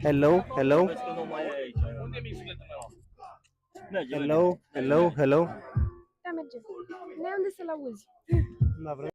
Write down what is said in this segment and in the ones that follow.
Hello, hello, hello, hello, hello. Da, merge. Neunde să-l auzi. Da, vreau.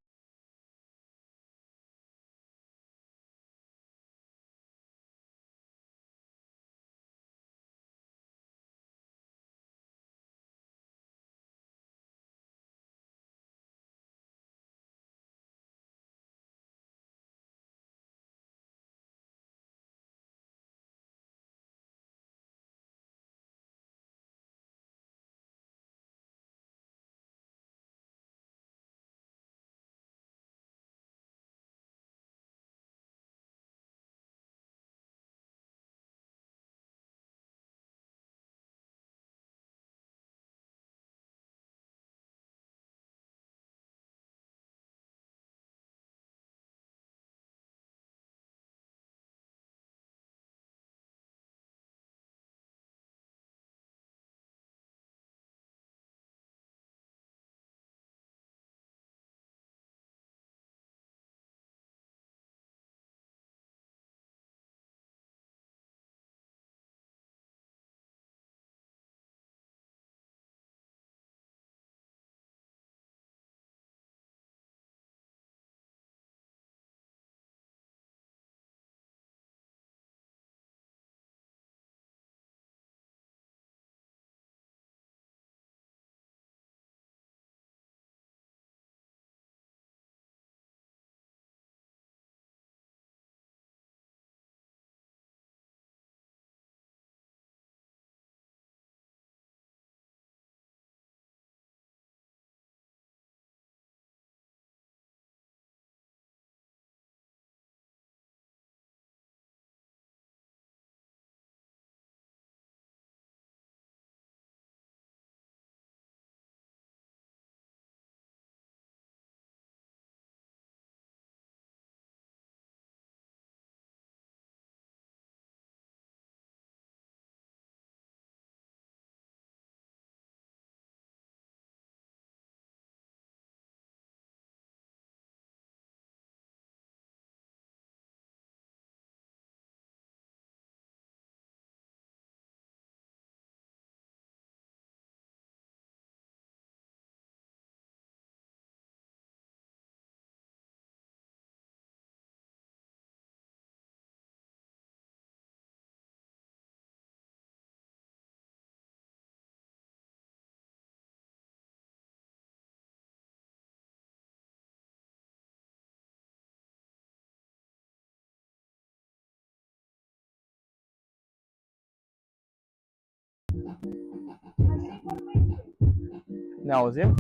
Ne auzim?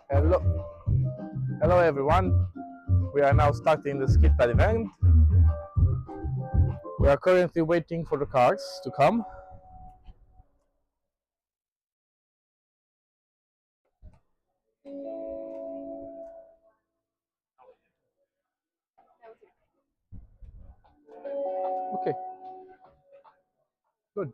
Hello, hello everyone. We are now starting the Skidpad event. We are currently waiting for the cars to come. Okay, good.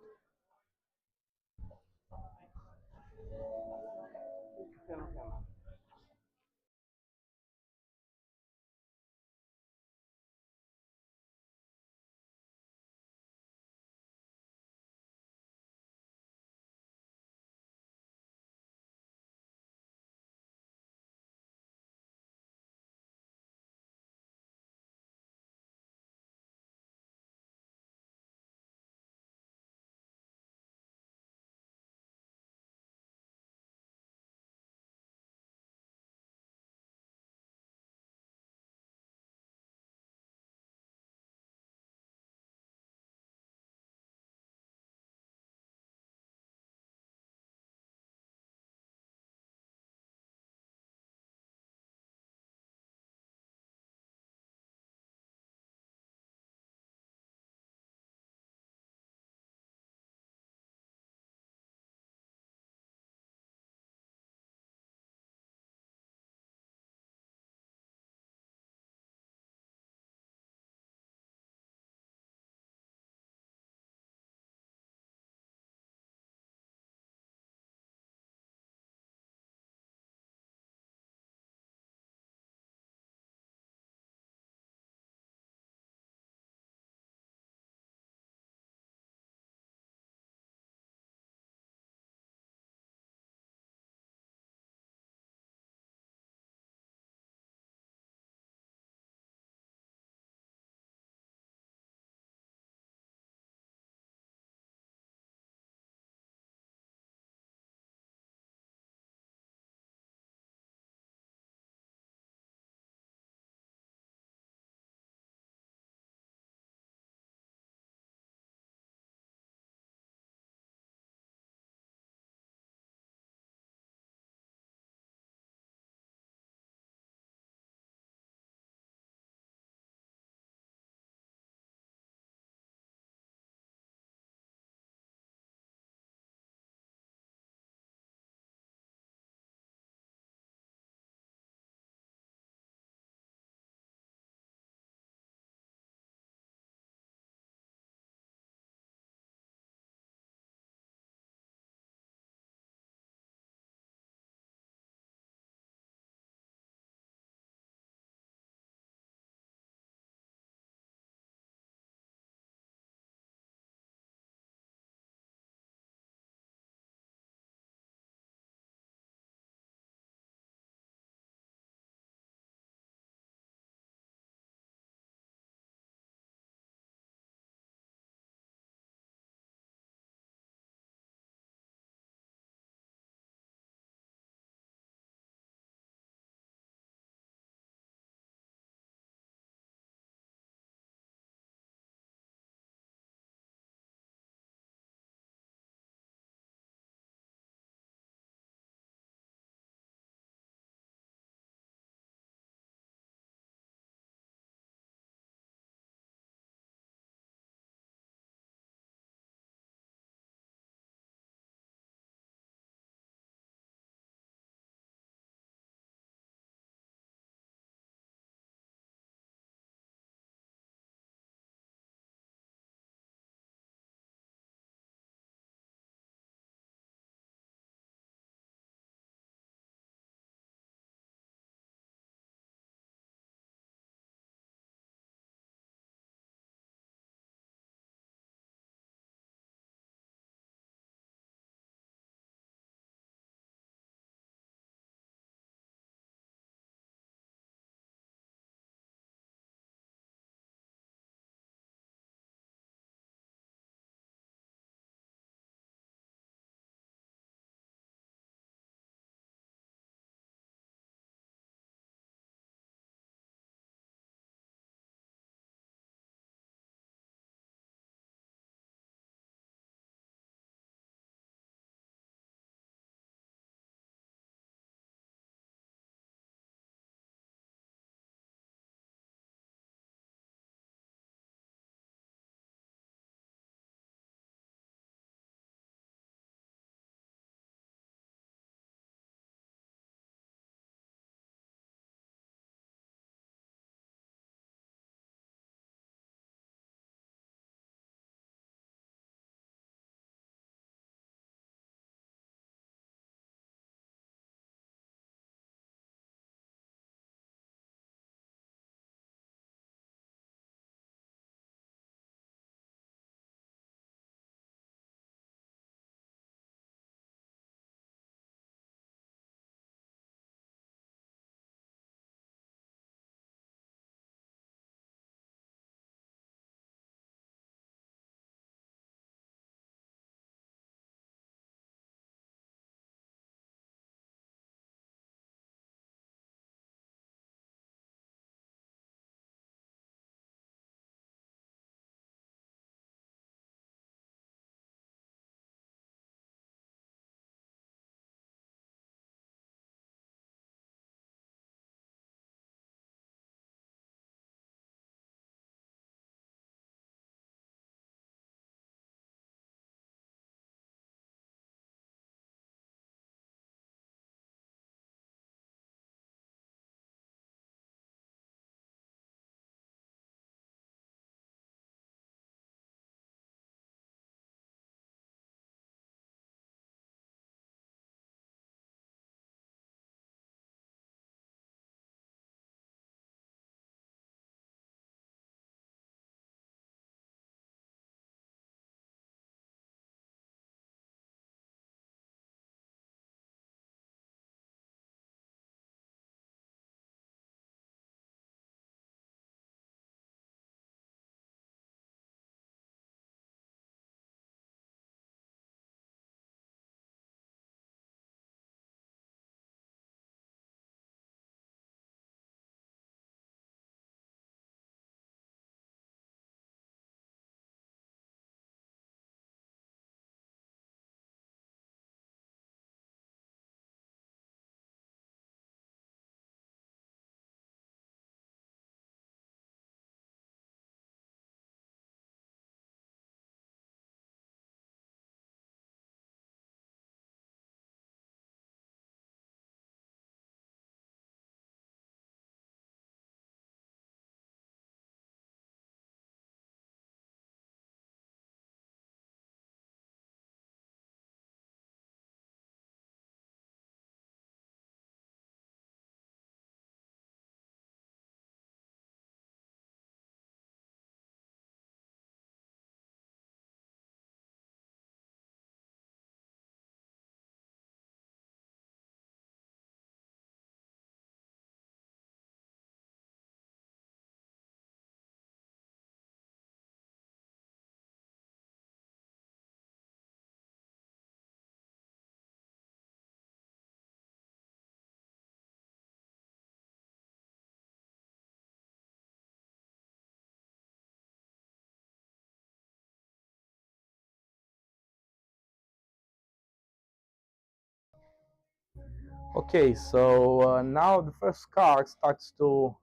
Okay, so now the first car starts to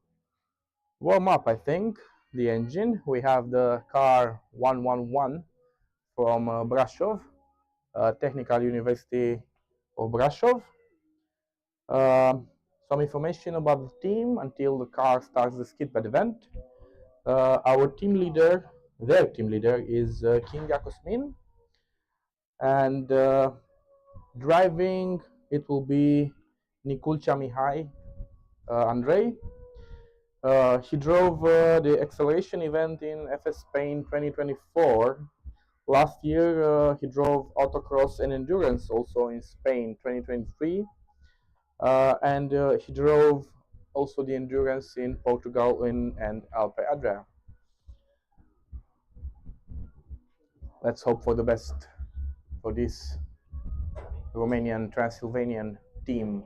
warm up, I think, the engine. We have the car 111 from Brasov, Technical University of Brasov. Um, some information about the team until the car starts the Skidpad event. Our team leader, their team leader, is Kinga Kosmin, and driving it will be Nikulcha Mihai Andrei. He drove the acceleration event in FS Spain 2024. Last year, he drove autocross and endurance also in Spain 2023. And he drove also the endurance in Portugal and Alpe Adria. Let's hope for the best for this Romanian Transylvanian team.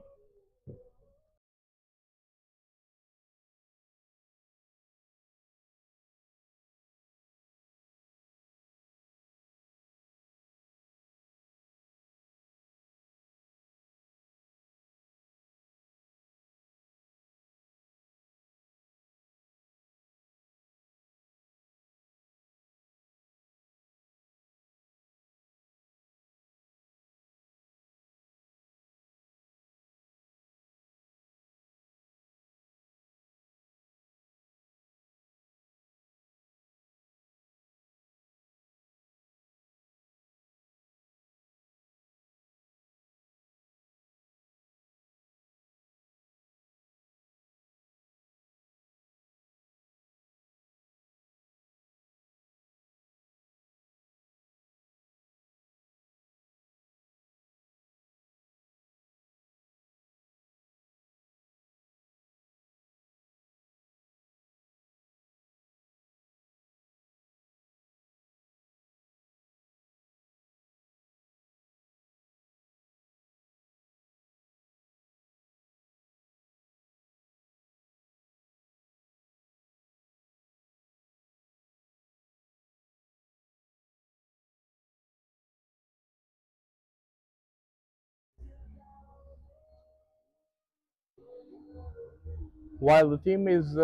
While the team is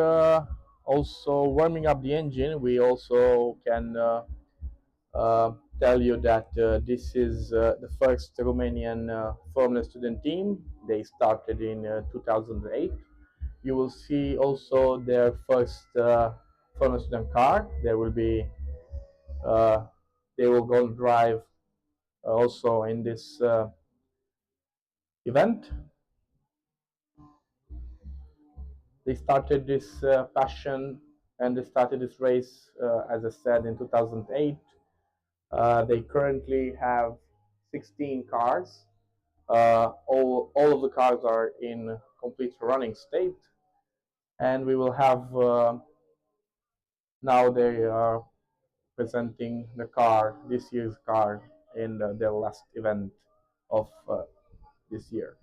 also warming up the engine, we also can uh, tell you that this is the first Romanian Formula Student team. They started in 2008. You will see also their first Formula Student car. There will be uh, they will go drive also in this event. They started this passion and they started this race, as I said, in 2008. They currently have 16 cars. All of the cars are in complete running state, and we will have now they are presenting the car, this year's car, in their last event of this year.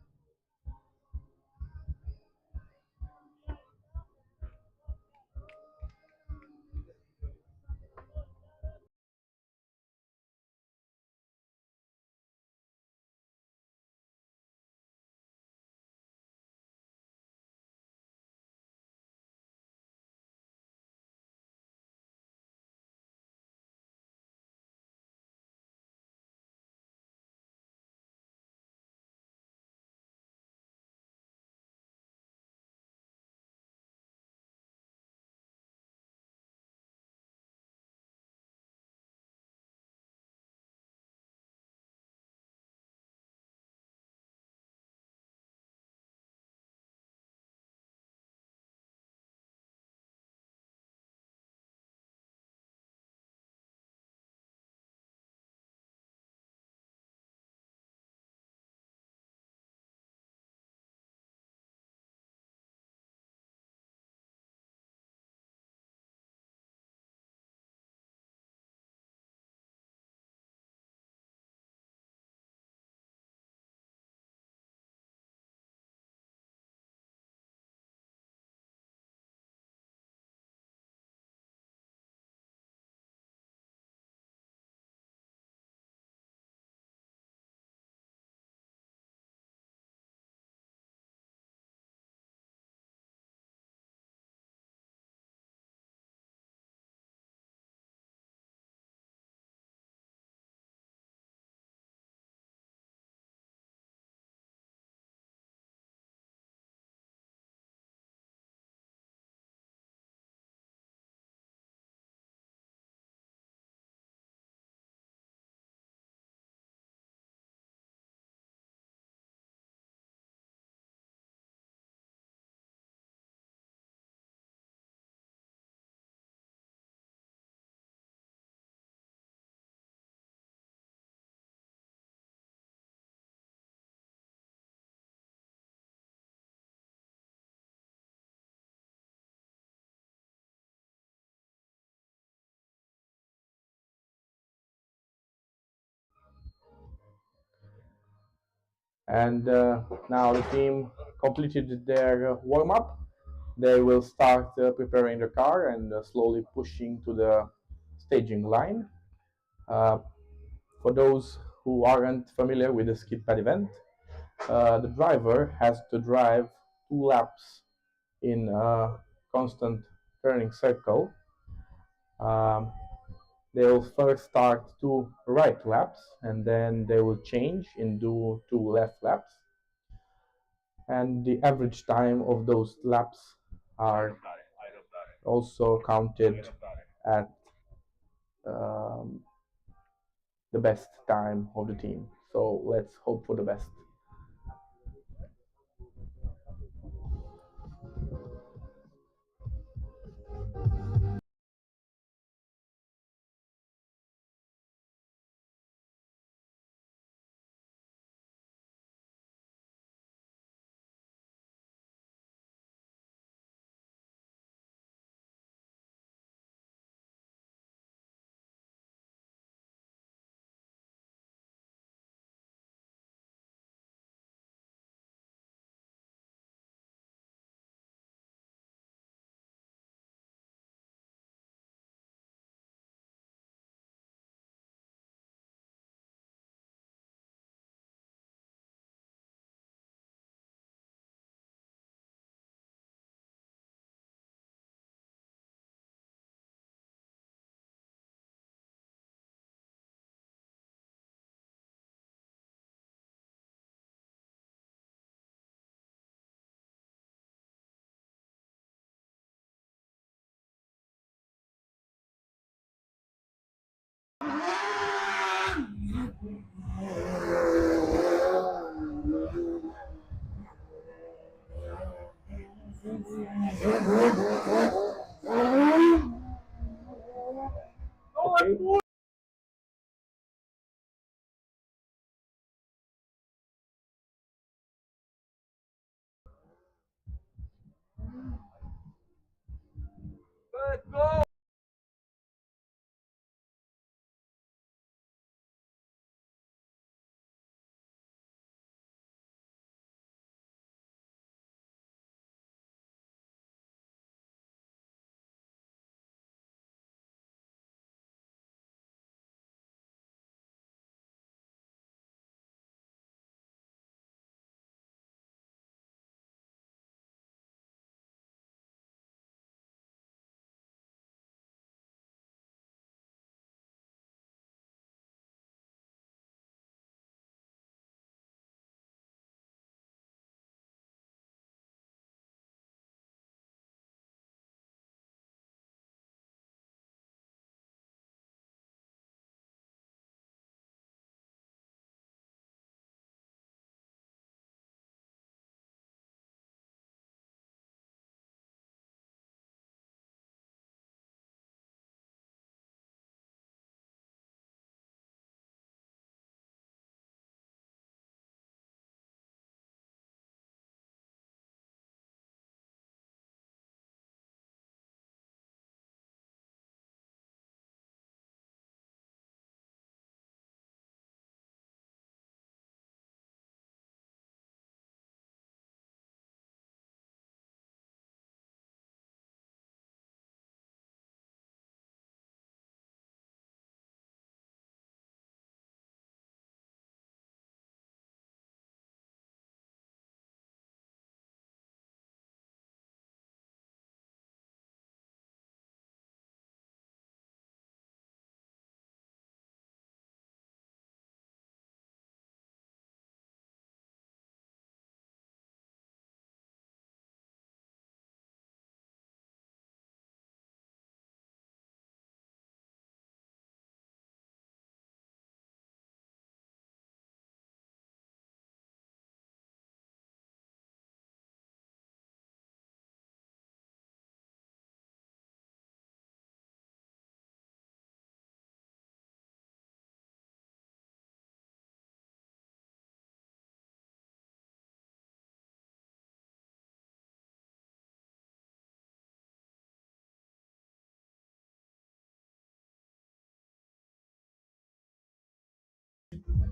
And now the team completed their warm-up. They will start preparing the car and slowly pushing to the staging line. Uh, for those who aren't familiar with the Skidpad event, the driver has to drive 2 laps in a constant turning circle. Um, they will first start 2 right laps, and then they will change and do 2 left laps. And the average time of those laps are also counted at um, the best time of the team. So let's hope for the best. Okay.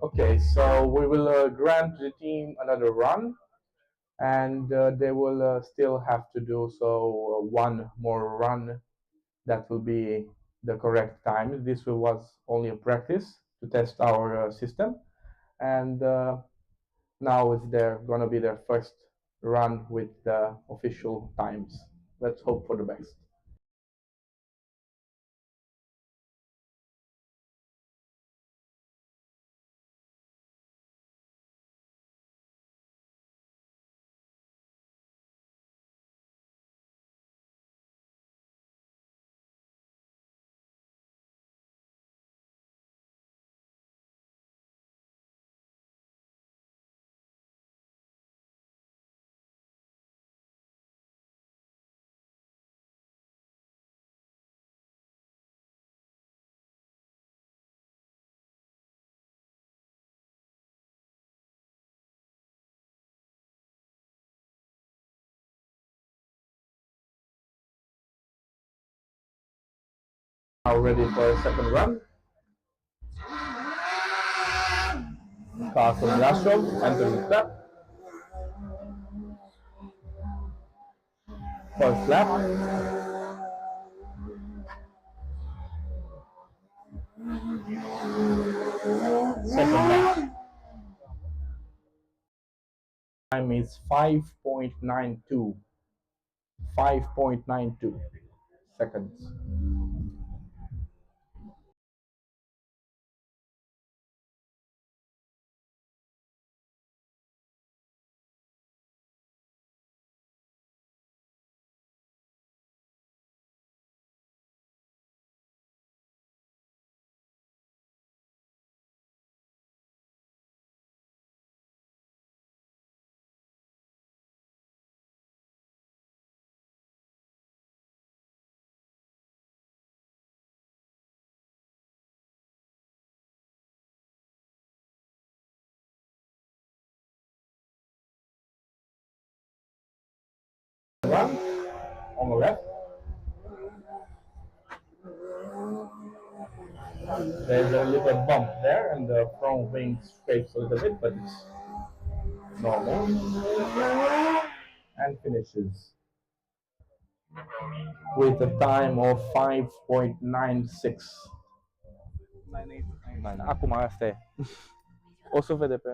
Okay, so we will grant the team another run, and they will still have to do so one more run. That will be the correct time. This was only a practice to test our system, and now it's gonna be their first run with the official times. Let's hope for the best. Now ready for a second run. Carson Yashov enters the trap. First lap. Second lap. Time is 5.92. 5.92 seconds. Run on the left. There's a little bump there, and the front wing scrapes a little bit, but it's normal. And finishes with a time of 5.96. Acum asta e. O să vede pe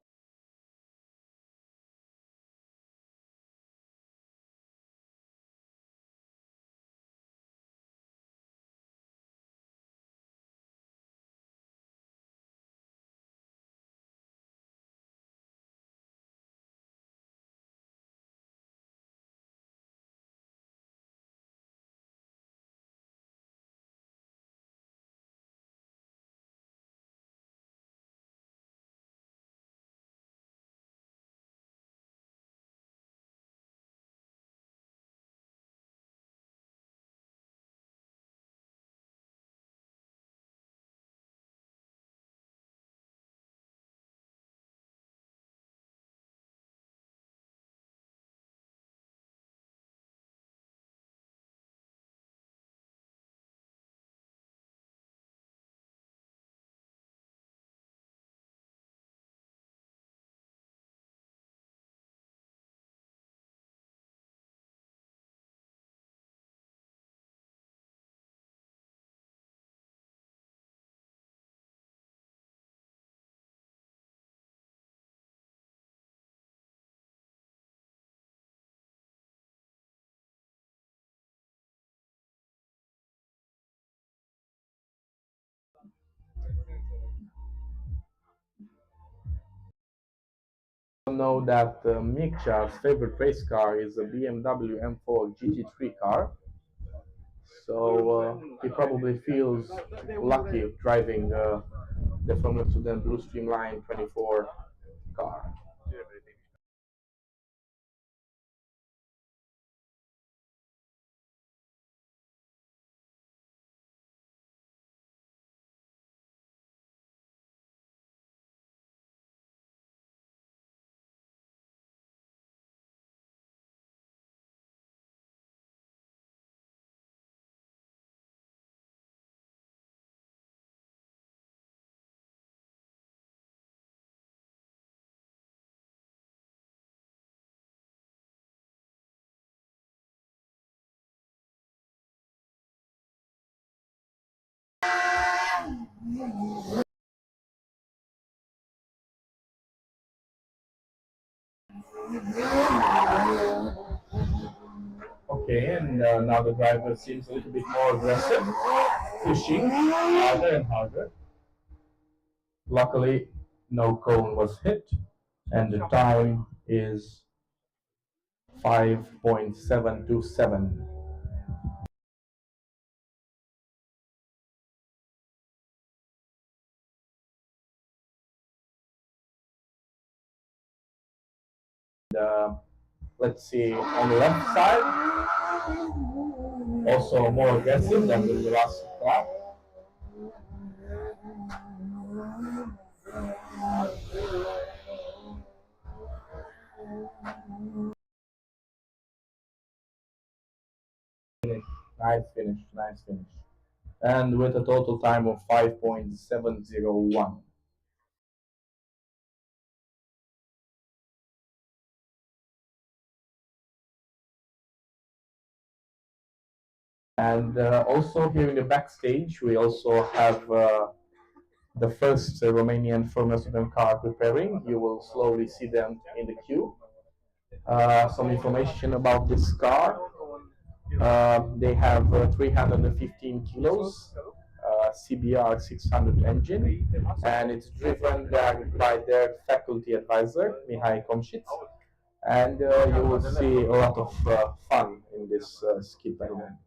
know that Mikcha's favorite race car is a BMW M4 GT3 car. So he probably feels lucky driving the Formula Student Blue Streamline 24 car. Okay, and now the driver seems a little bit more aggressive, pushing harder and harder. Luckily, no cone was hit, and the time is 5.727. Let's see, on the left side, also more aggressive than the last lap. Nice finish, nice finish. And with a total time of 5.701. And also here in the backstage, we also have the first Romanian Formula Student car preparing. You will slowly see them in the queue. Some information about this car. They have 315 kilos, CBR 600 engine, and it's driven by their faculty advisor, Mihai Komshitz. And you will see a lot of fun in this Skidpad event.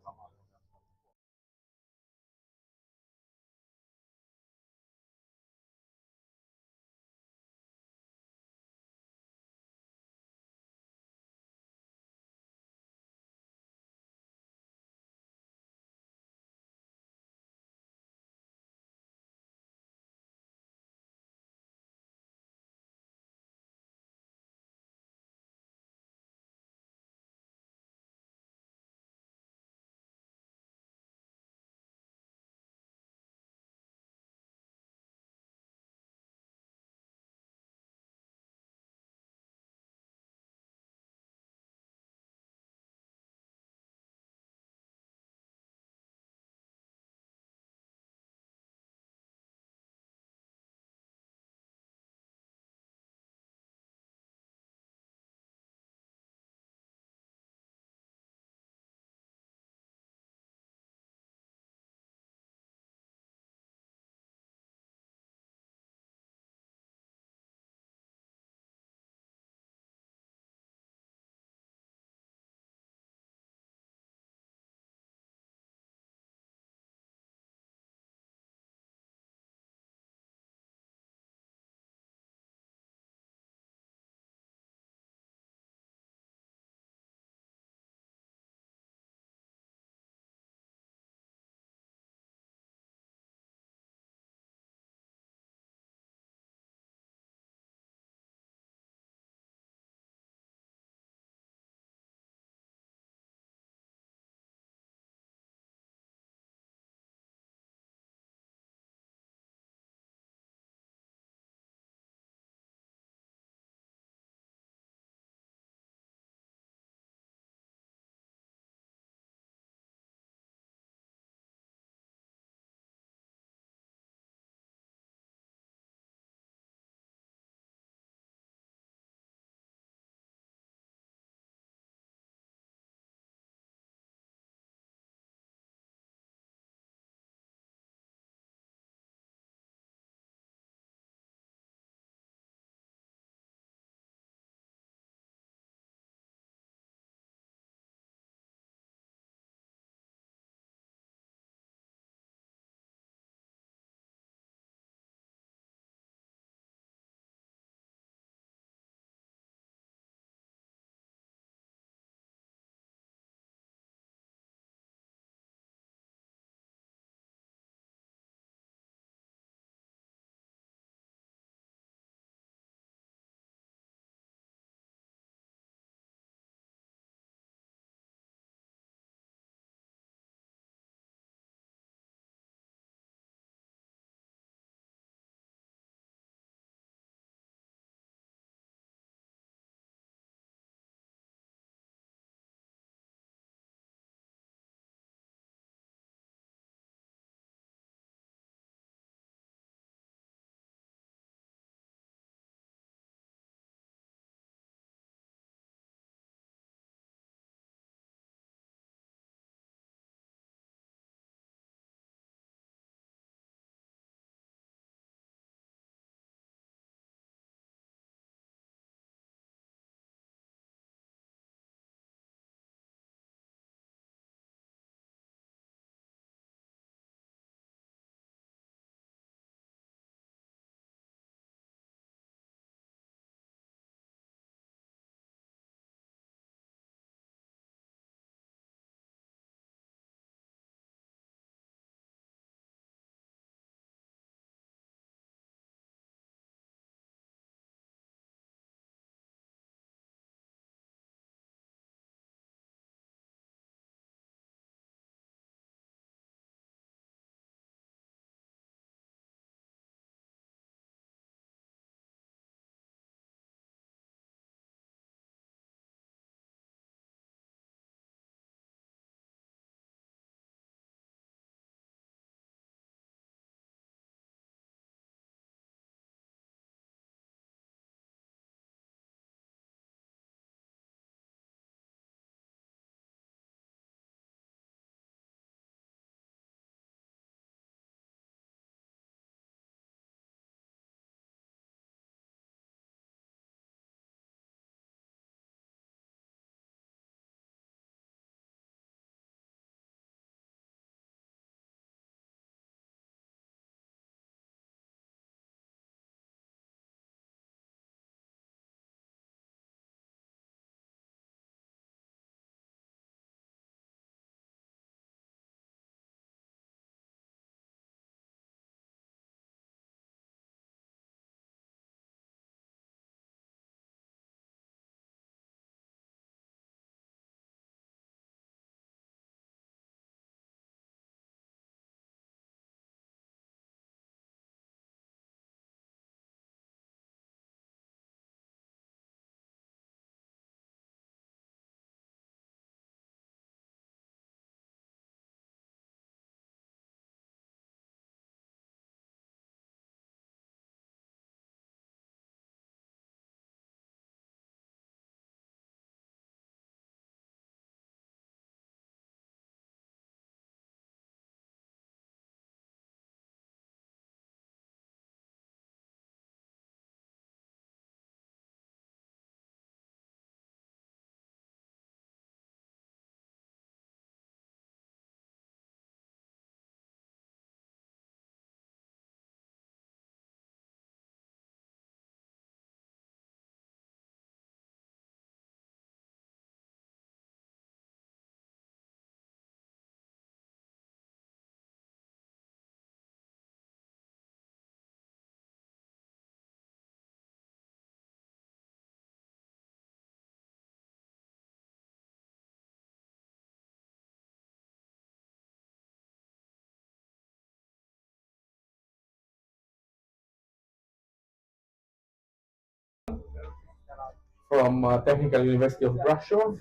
from Technical University of Brasov,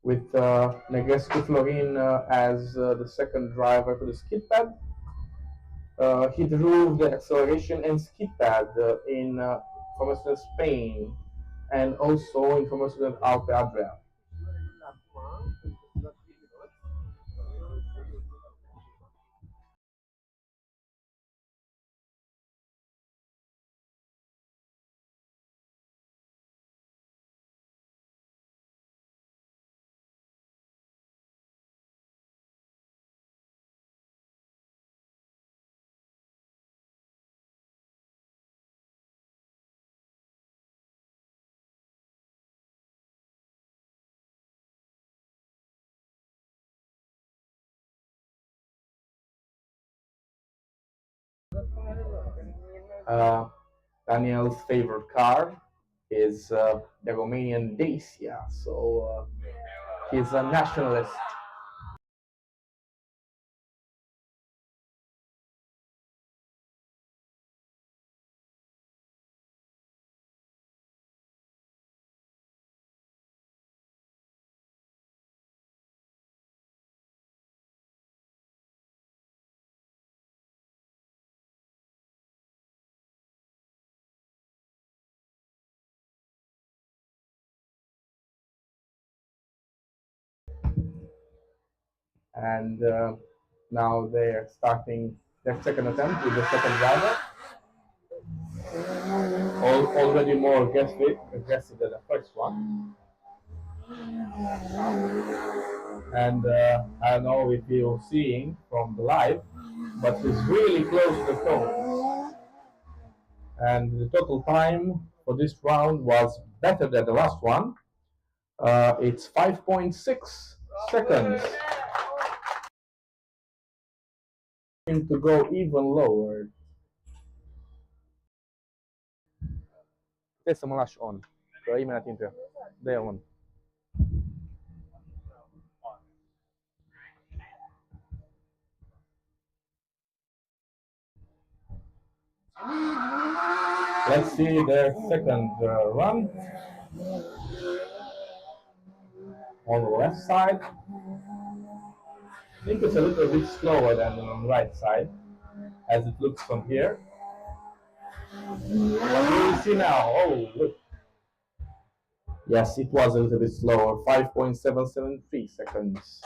with Negrescu Florin as the second driver for the Skidpad. He drove the acceleration and Skidpad in Formula Spain and also in Formula Alpe Adria. Uh, Daniel's favorite car is the Romanian Dacia, so he's a nationalist. And now they're starting their second attempt with the second driver. Already more aggressive than the first one. And I don't know if you're seeing from the live, but he's really close to the cone. And the total time for this round was better than the last one. It's 5.6 seconds. To go even lower. Trebuie să mă lași on, că imediat intră. De on. Let's see their second run on the left side. I think it's a little bit slower than on the right side, as it looks from here. What do we see now? Oh, look. Yes, it was a little bit slower, 5.773 seconds.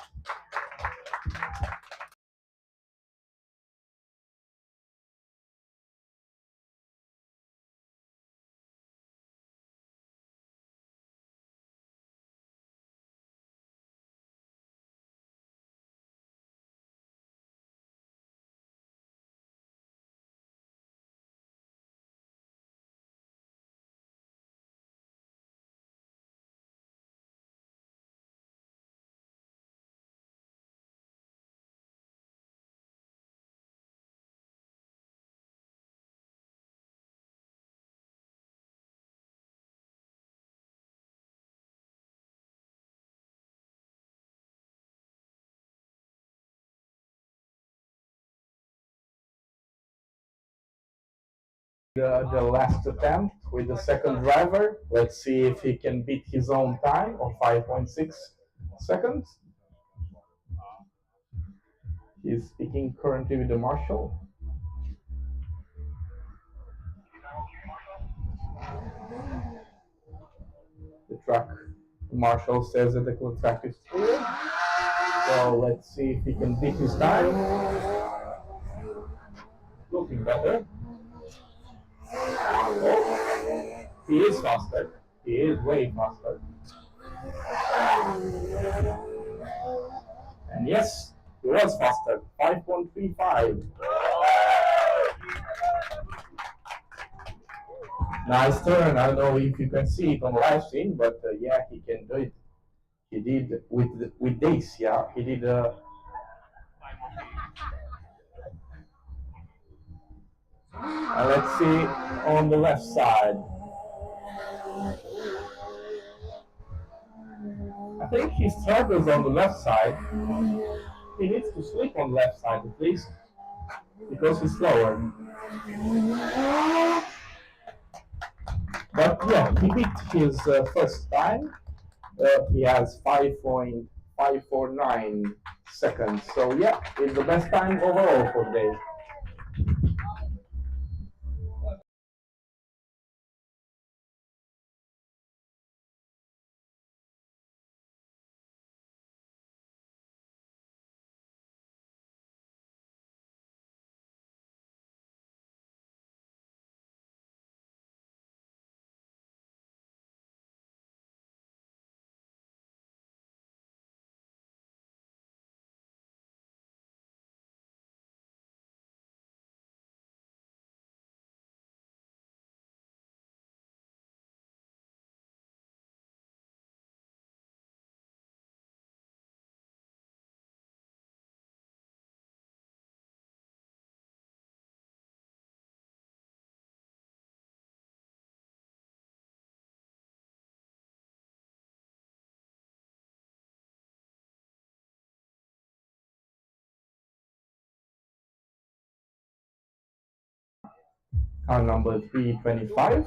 The last attempt with the second driver. Let's see if he can beat his own time of 5.6 seconds. He's speaking currently with the marshal. The marshal says that the track is clear. So let's see if he can beat his time. Looking better. Oh, he is faster. He is way faster. And yes, he was faster. 5.35. Nice turn. I don't know if you can see it on the live stream, but yeah, he can do it. He did with Dacia. He did. Let's see on the left side. I think he struggles on the left side. He needs to sleep on the left side at least, because he's slower. But Yeah, he beat his first time. He has 5.549 seconds. So yeah, it's the best time overall for Dave. Car number 325.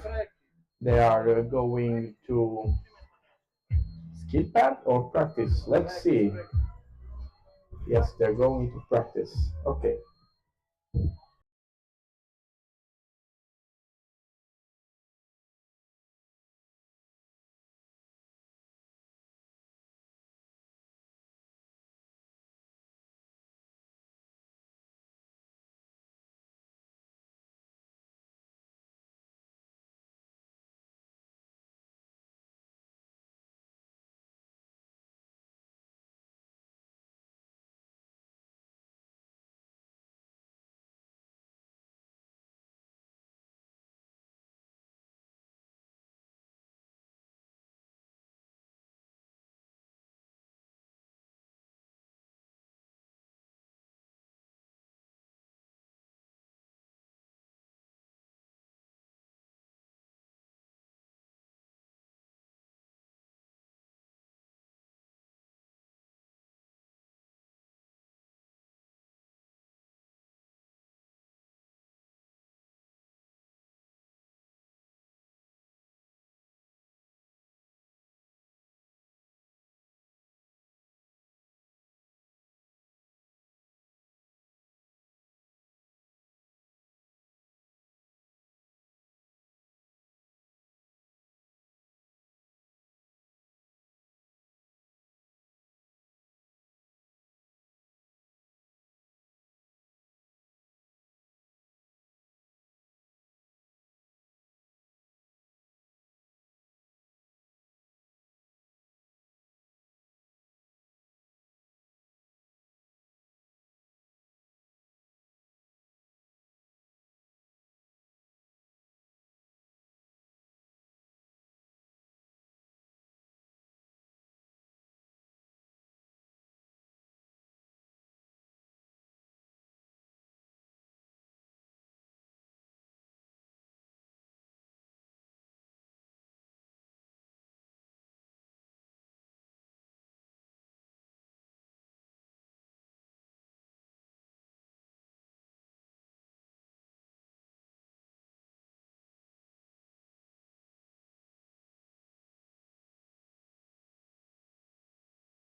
They are going to Skidpad or practice. Let's see. Yes, they're going to practice. Okay.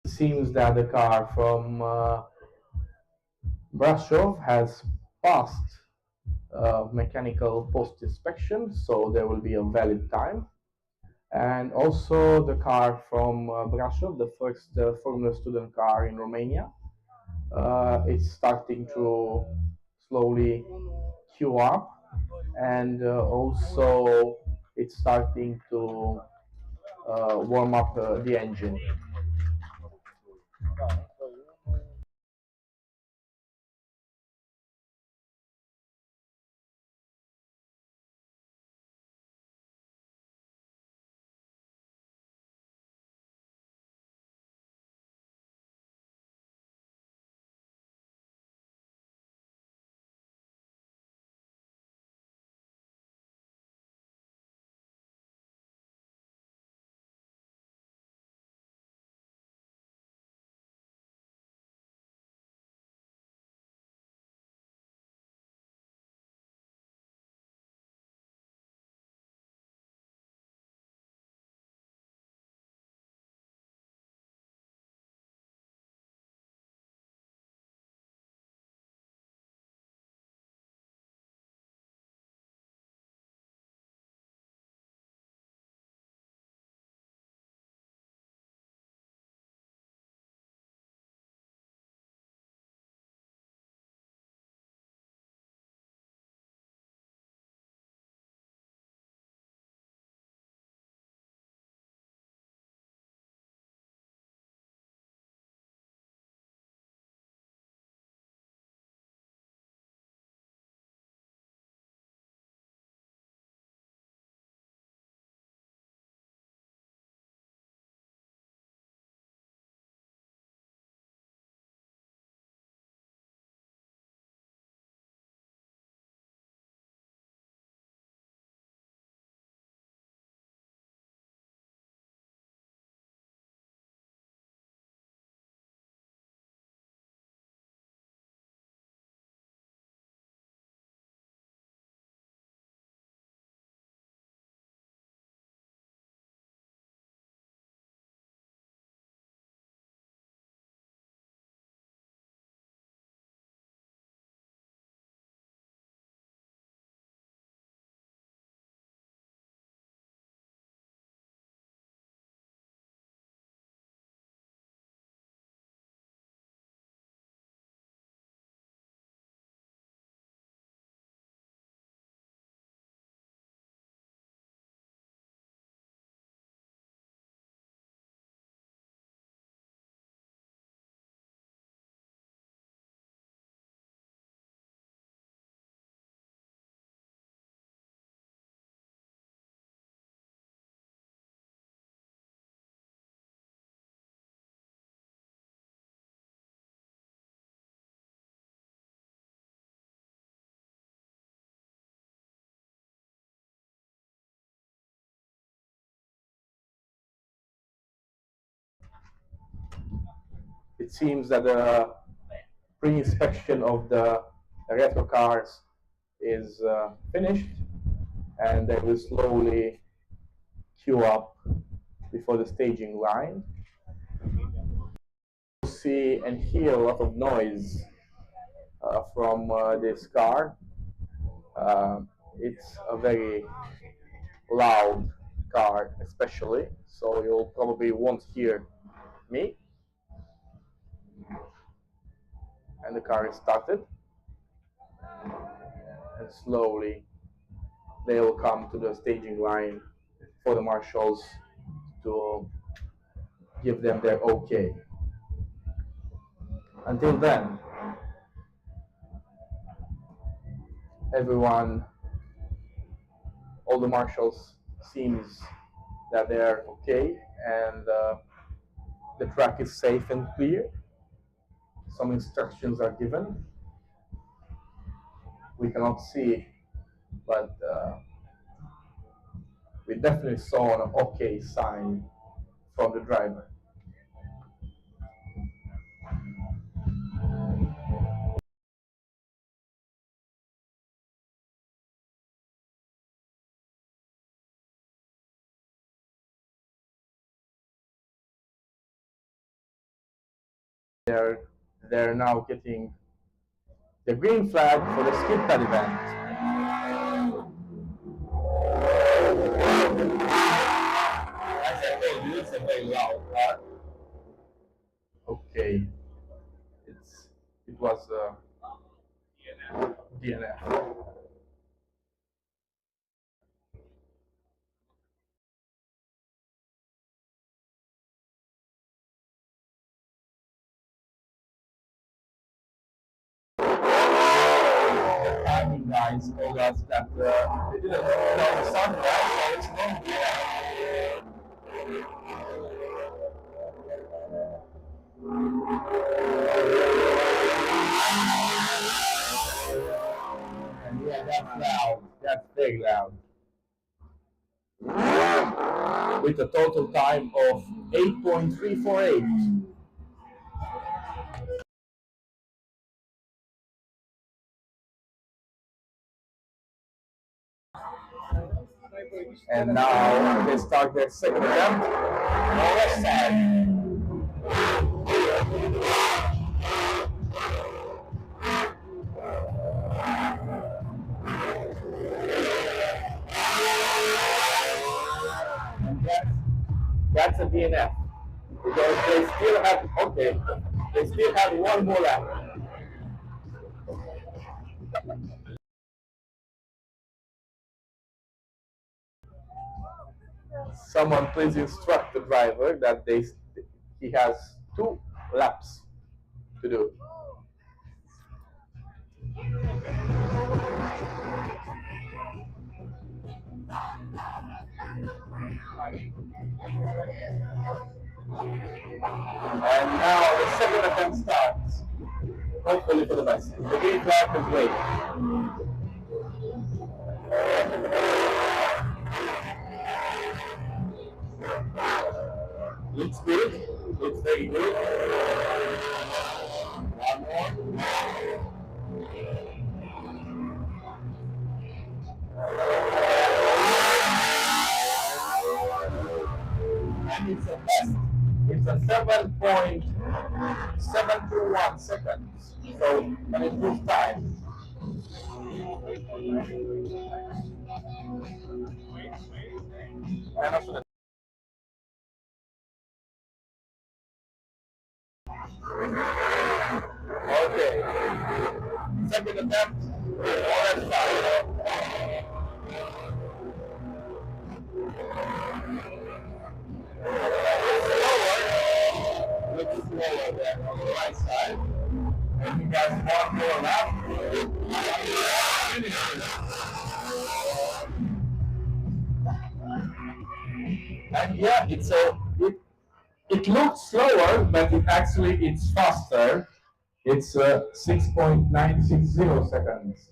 It seems that the car from Brasov has passed mechanical post inspection, so there will be a valid time. And also the car from Brasov, the first Formula student car in Romania, it's starting to slowly queue up, and also it's starting to warm up the engine. It seems that the pre-inspection of the retro cars is finished, and they will slowly queue up before the staging line. You see and hear a lot of noise from this car. It's a very loud car, especially, so you'll probably won't hear me. And the car is started, and slowly they will come to the staging line for the marshals to give them their okay. Until then, everyone, all the marshals seems that they're okay, and the track is safe and clear. Some instructions are given. We cannot see, but we definitely saw an okay sign from the driver. They're they're now getting the green flag for the Skidpad event. As I told you, it's a very loud car. Okay, it was DNF. Timing guys told us that they didn't know the sunrise, so it's no DNF. And yeah, that's loud. That's very loud. With a total time of 8.348. And now they start their second attempt on the left side. And that's a DNF. Because they still have, okay, they still have one more lap. Someone please instruct the driver that he has 2 laps to do. And now the second attempt starts. Hopefully for the best. The green flag is waiting. Looks good. Looks very good. One more. And it's a best. It's a 7.721 seconds. So an improved time. And also okay. Second attempt. Left side. Looks slower there on the right side. And he has one more lap. And yeah, it looks slower, but it's faster. It's 6.960 seconds.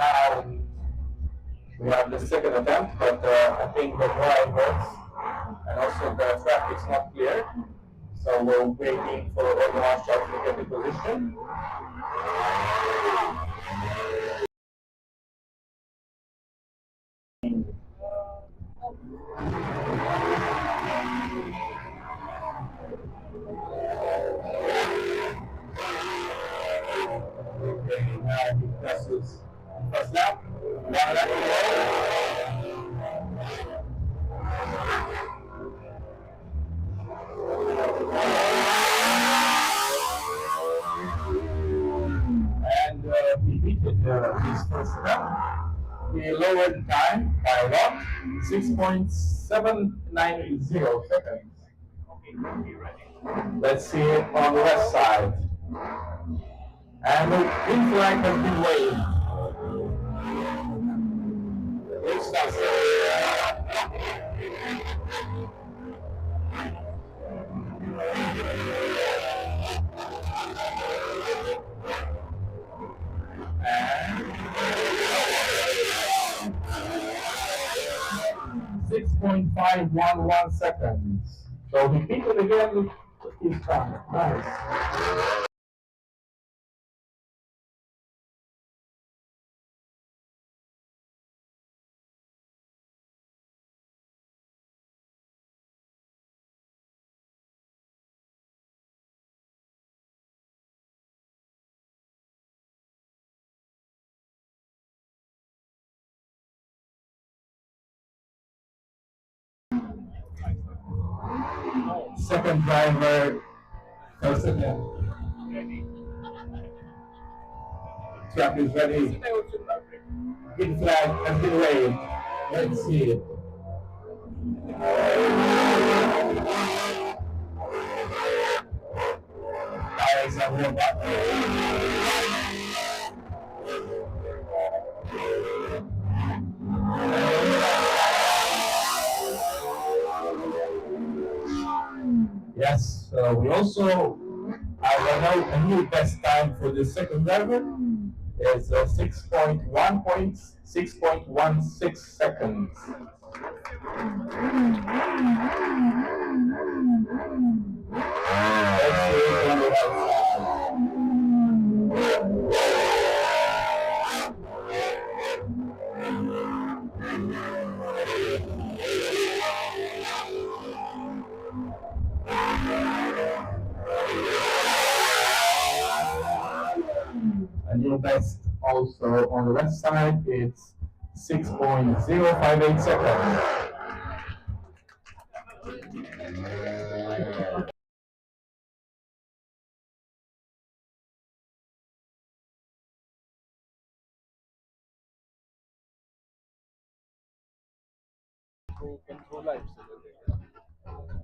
Now we have the second attempt, but I think the drivers and also the traffic is not clear. So we're waiting for everyone to get in position. Okay, now he presses first lap. One lap to go. And he beat his first lap. He lowered time by a lot, 6.790 seconds. Let's see it on the left side. And the green flag has been waved. It starts. And 6.511 seconds. So he beat it again with his time. Nice. Second driver, first attempt. Truck is ready. Green flag has been waved. Let's see it. Tires are warmed up. Yes, we also have a new best time for the second driver. It's 6.16 seconds. Let's see it on the right and your best also on the left side, it's 6.058 seconds.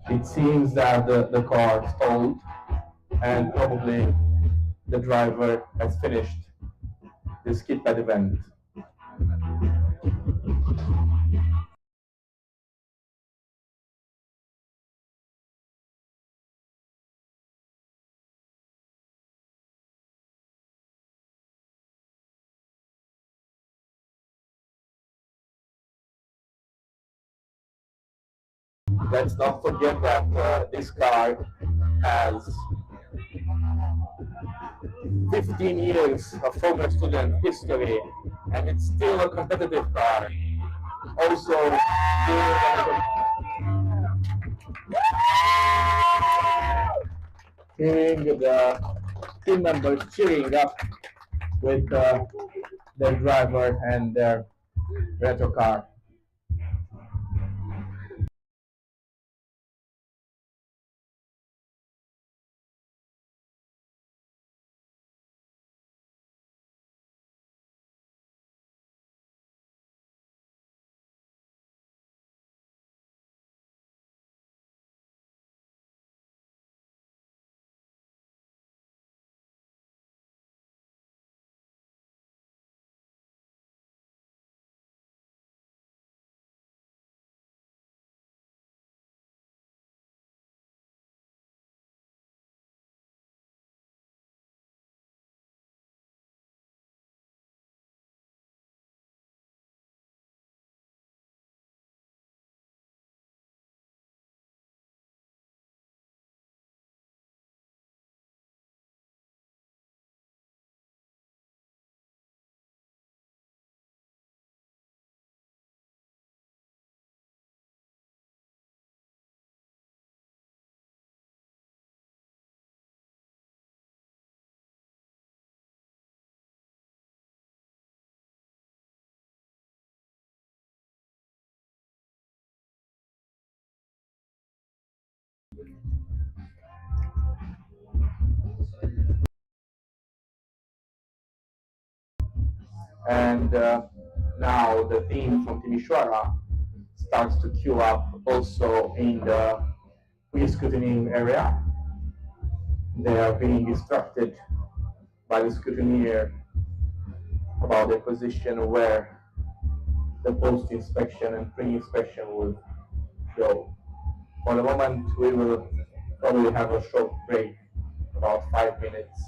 It seems that the car stalled and probably the driver has finished the Skidpad event. Let's not forget that this car has 15 years of former student history, and it's still a competitive car. Also, hearing the team members cheering up with their driver and their retro car. And now the team from Timisoara starts to queue up also in the pre-scrutineering area. They are being instructed by the scrutineer about their position where the post-inspection and pre-inspection will go. For the moment, we will probably have a short break, about 5 minutes,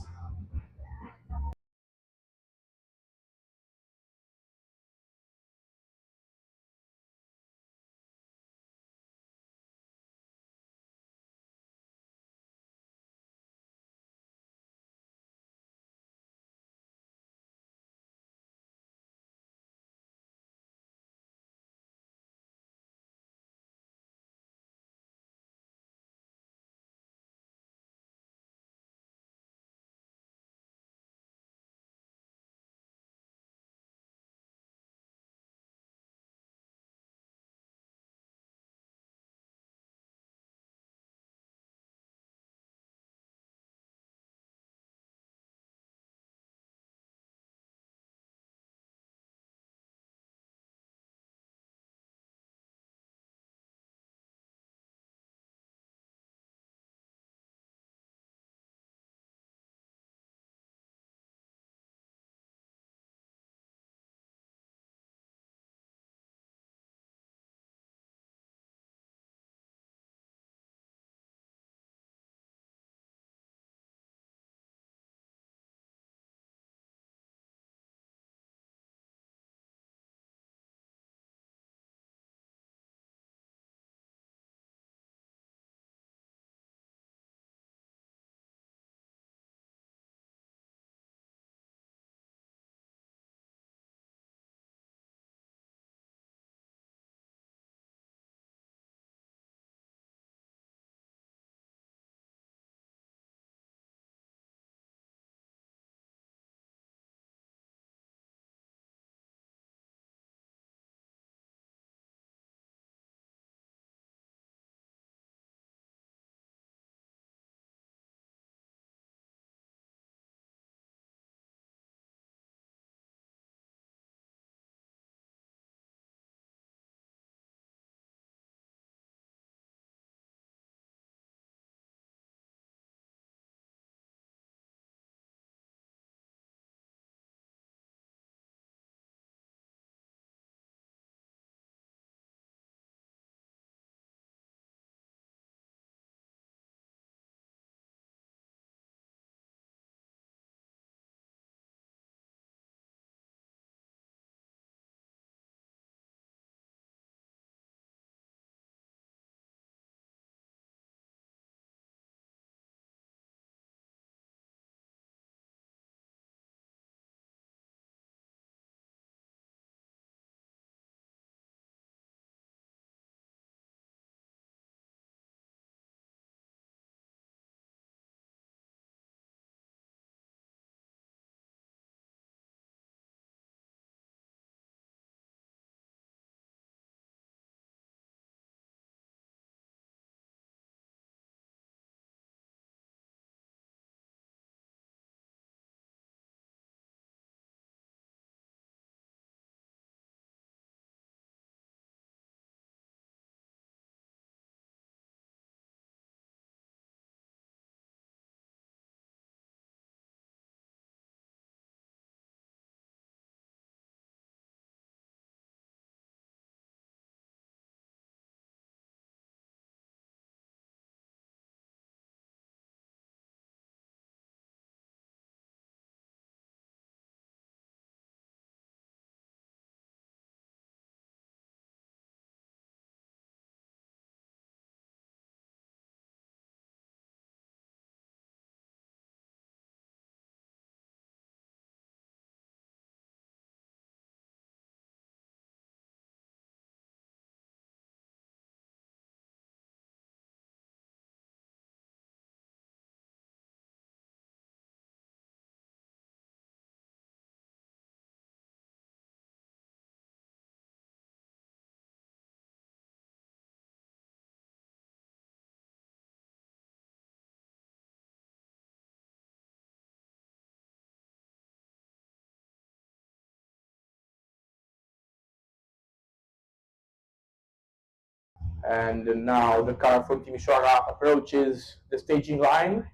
And now the car from Timisoara approaches the staging line.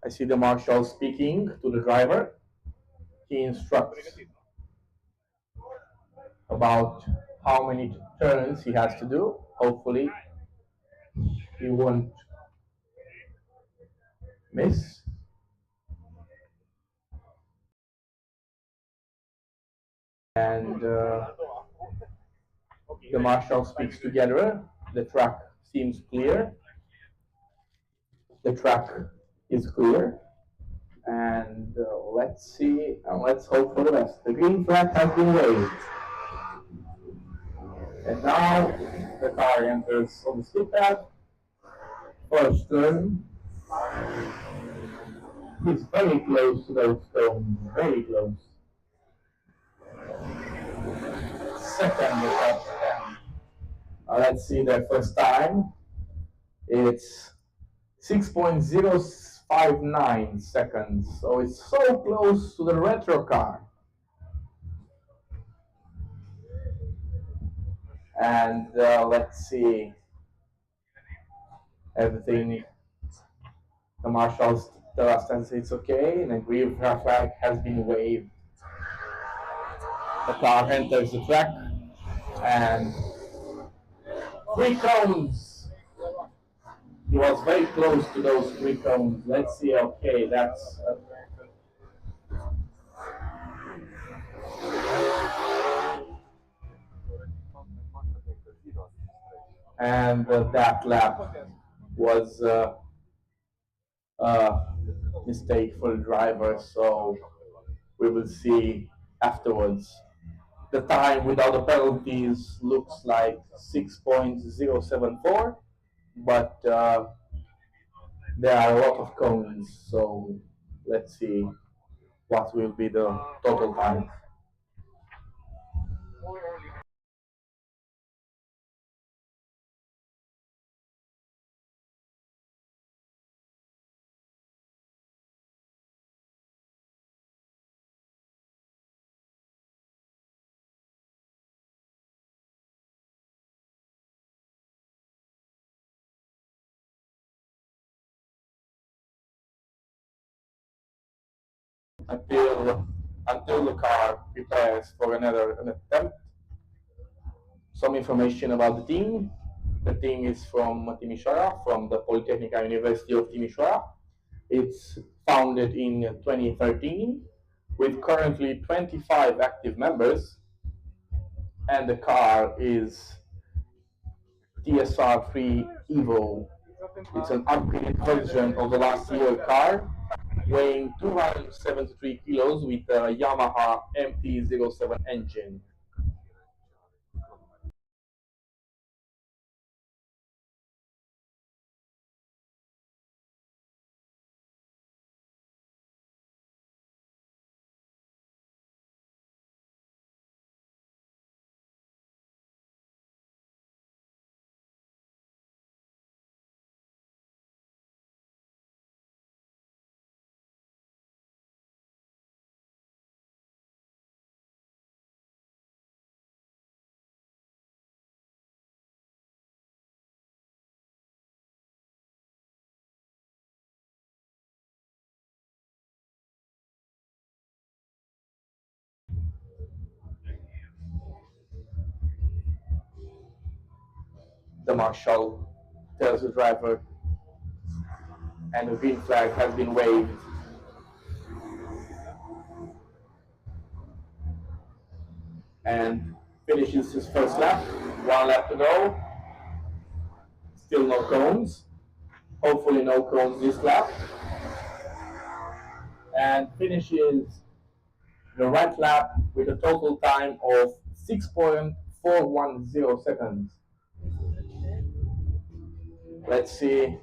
I see the marshal speaking to the driver. He instructs about how many turns he has to do. Hopefully, he won't miss. And the marshal speaks together. The track seems clear. The track is clear. And let's see, and let's hope for the best. The green flag has been waved. And now the car enters on the skidpad. First turn. He's very close to those stones, very close. Second attempt. Let's see the first time. It's 6.059 seconds. So it's so close to the retro car. And let's see everything. The marshals tell us that it's okay, and a green flag has been waved. The car enters the track, and 3 cones. He was very close to those 3 cones. Let's see. Okay, that's. And that lap was a mistake for the driver, so we will see afterwards. The time without the penalties looks like 6.074, but there are a lot of cones, so let's see what will be the total time. Until the car prepares for an attempt. Some information about the team. The team is from Timisoara, from the Polytechnic University of Timisoara. It's founded in 2013 with currently 25 active members, and the car is TSR3 Evo. It's an upgraded version of the last year car, weighing 273 kilos with a Yamaha MT-07 engine. The marshal tells the driver, and the green flag has been waved. And finishes his first lap. 1 lap to go. Still no cones. Hopefully no cones this lap. And finishes the right lap with a total time of 6.410 seconds. Let's see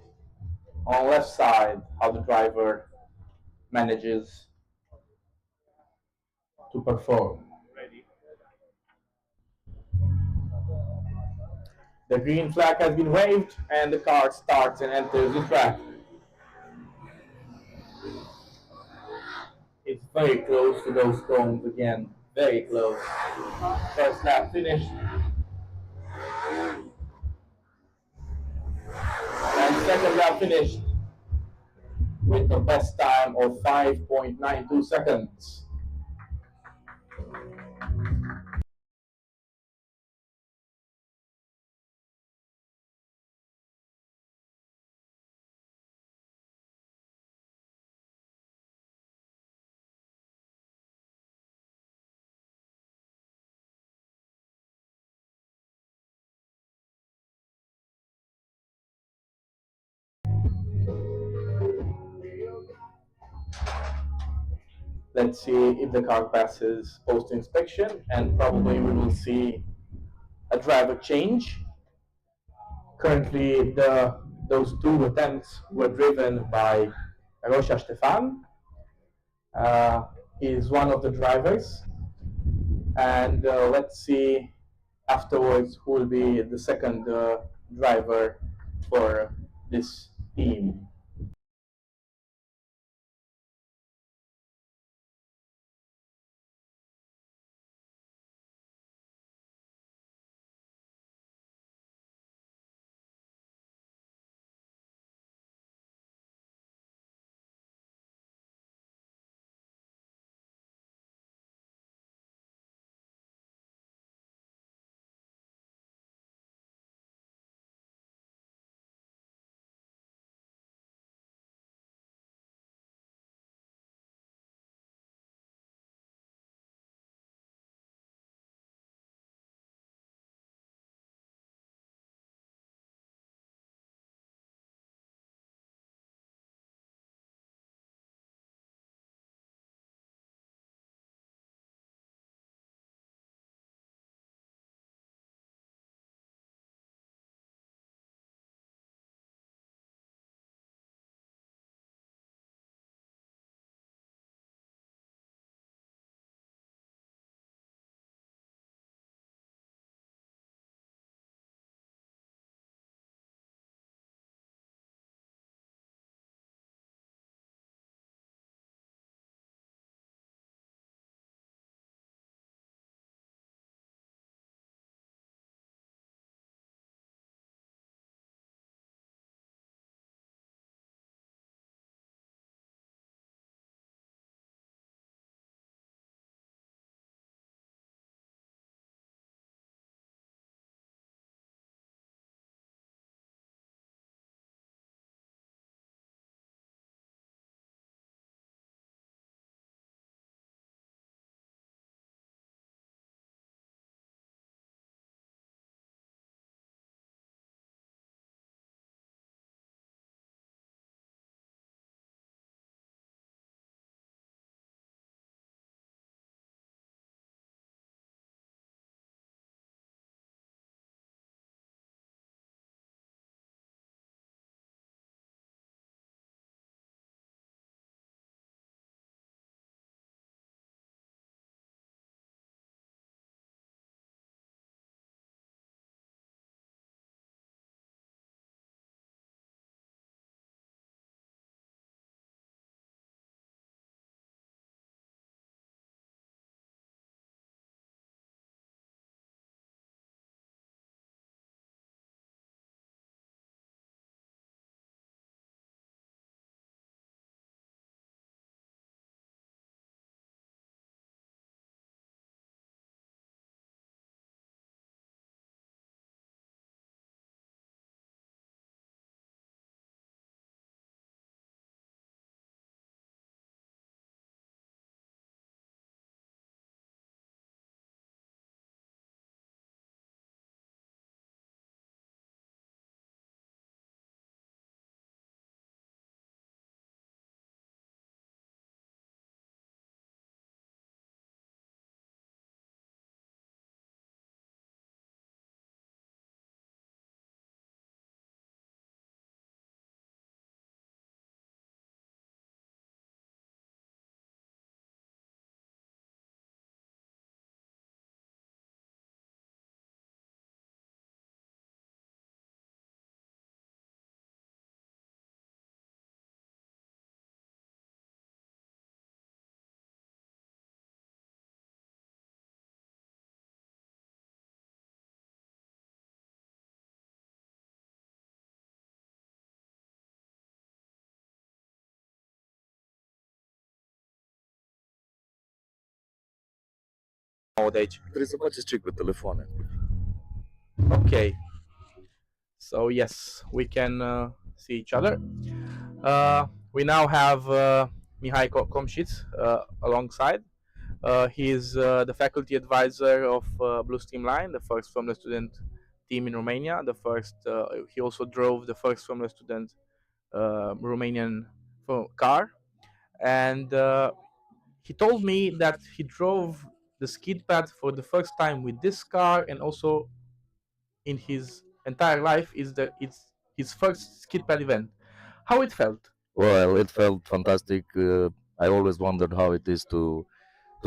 on left side how the driver manages to perform. The green flag has been waved and the car starts and enters the track. It's very close to those cones again, very close. First lap finished. And second lap finished with a best time of 5.92 seconds. Let's see if the car passes post inspection, and probably we will see a driver change. Currently, those two attempts were driven by Rocha Stefan. Uh, he is one of the drivers, and let's see afterwards who will be the second driver for this team. nowadays. Trebuie să faceți check pe telefoane. Okay. So yes, we can see each other. We now have Mihai Komshitz alongside. He is the faculty advisor of Blue Streamline, the first Formula Student team in Romania. He also drove the first Formula Student Romanian car, and he told me that he drove the Skidpad for the first time with this car, and also in his entire life it's his first Skidpad event. How it felt? Well, it felt fantastic. I always wondered how it is to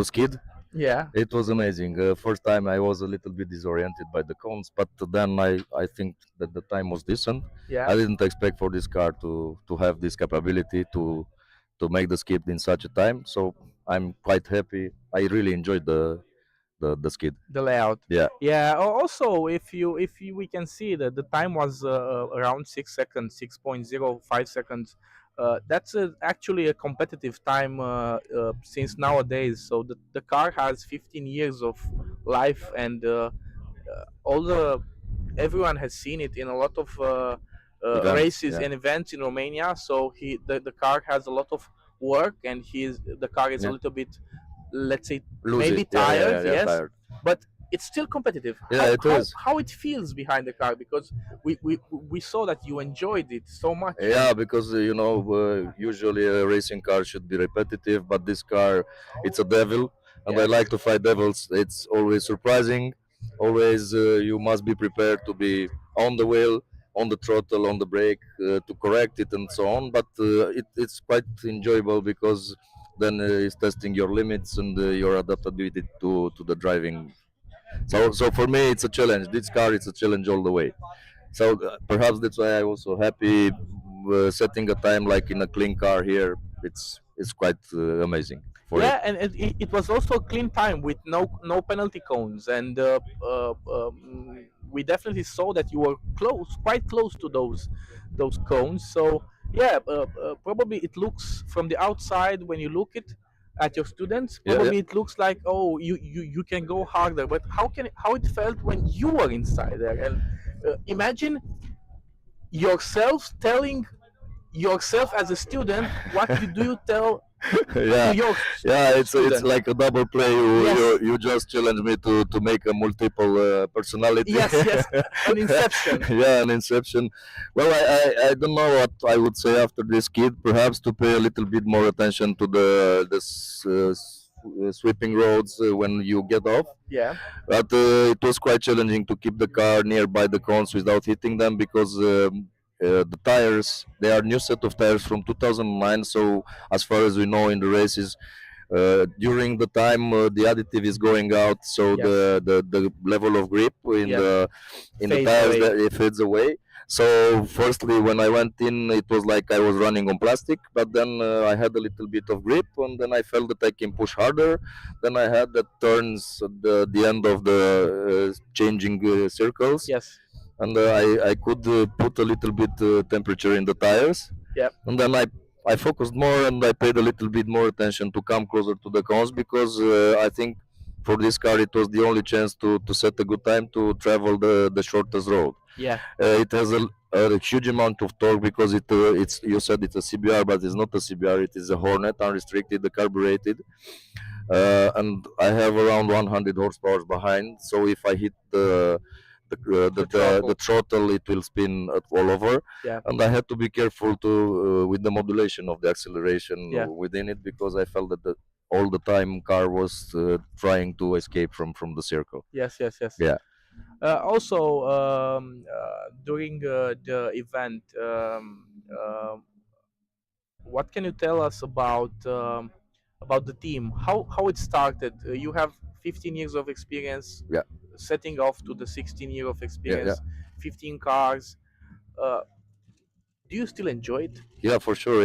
skid. Yeah, It was amazing. First time I was a little bit disoriented by the cones, but then I think that the time was decent. yeah. I didn't expect for this car to have this capability to make the skid in such a time. So I'm quite happy. I really enjoyed the skid. The layout. Yeah. Yeah. Also, if you we can see that the time was around 6 seconds, 6.05 seconds. That's actually a competitive time since nowadays. So the car has 15 years of life, and all the everyone has seen it in a lot of Events, races yeah. and events in Romania. So the car has a lot of work, and the car is a Yeah. little bit, let's say, Lose maybe it. Yeah, tired, yeah, yes, tired. but it's still competitive. Yeah, it is. How it feels behind the car, because we saw that you enjoyed it so much. Yeah, because usually a racing car should be repetitive, but this car, it's a devil, and I Yes. like to fight devils. It's always surprising. Always, you must be prepared to be on the wheel, on the throttle, on the brake, to correct it, and so on. But it's quite enjoyable because then it's testing your limits and your adaptability to the driving. So for me, it's a challenge. This car, it's a challenge all the way. So perhaps that's why I also happy setting a time like in a clean car here. It's quite amazing for Yeah, it. and it was also a clean time with no penalty cones, and we definitely saw that you were quite close to those cones. So yeah, probably it looks from the outside when you look it at your students. Yeah, Probably it looks like, oh, you can go harder, but how it felt when you were inside there, and imagine yourself telling yourself as a student, what do you tell yeah, to your yeah. It's student? like a double play. Yes. You just challenge me to make a multiple personality. Yes, yes, an inception. Yeah, an inception. Well, I don't know what I would say after this kid. Perhaps to pay a little bit more attention to the sweeping roads when you get off. Yeah, But it was quite challenging to keep the car nearby the cones without hitting them because the tires, they are new set of tires from 2009. So as far as we know in the races, during the time the additive is going out, so Yes. the level of grip in Yeah. the Fades tires away. that it fades away. So firstly, when I went in, it was like I was running on plastic, but then I had a little bit of grip, and then I felt that I can push harder. Then I had the turns at the end of the changing circles, Yes. and I could put a little bit temperature in the tires. Yep. And then I focused more and I paid a little bit more attention to come closer to the cones because I think for this car it was the only chance to set a good time to travel the shortest road. Yeah. It has a huge amount of torque because it's, you said it's a CBR, but it's not a CBR. It is a Hornet, unrestricted, carbureted, and I have around 100 horsepower behind. So if I hit the throttle, it will spin all over. Yeah. And I had to be careful to with the modulation of the acceleration Yeah. within it because I felt that all the time car was trying to escape from the circle. Yes. Yes. Yes. Yeah. Also, during the event, what can you tell us about the team? How it started? You have 15 years of experience. Yeah. Setting off to the 16 year of experience, Yeah. 15 cars. Do you still enjoy it? Yeah, for sure.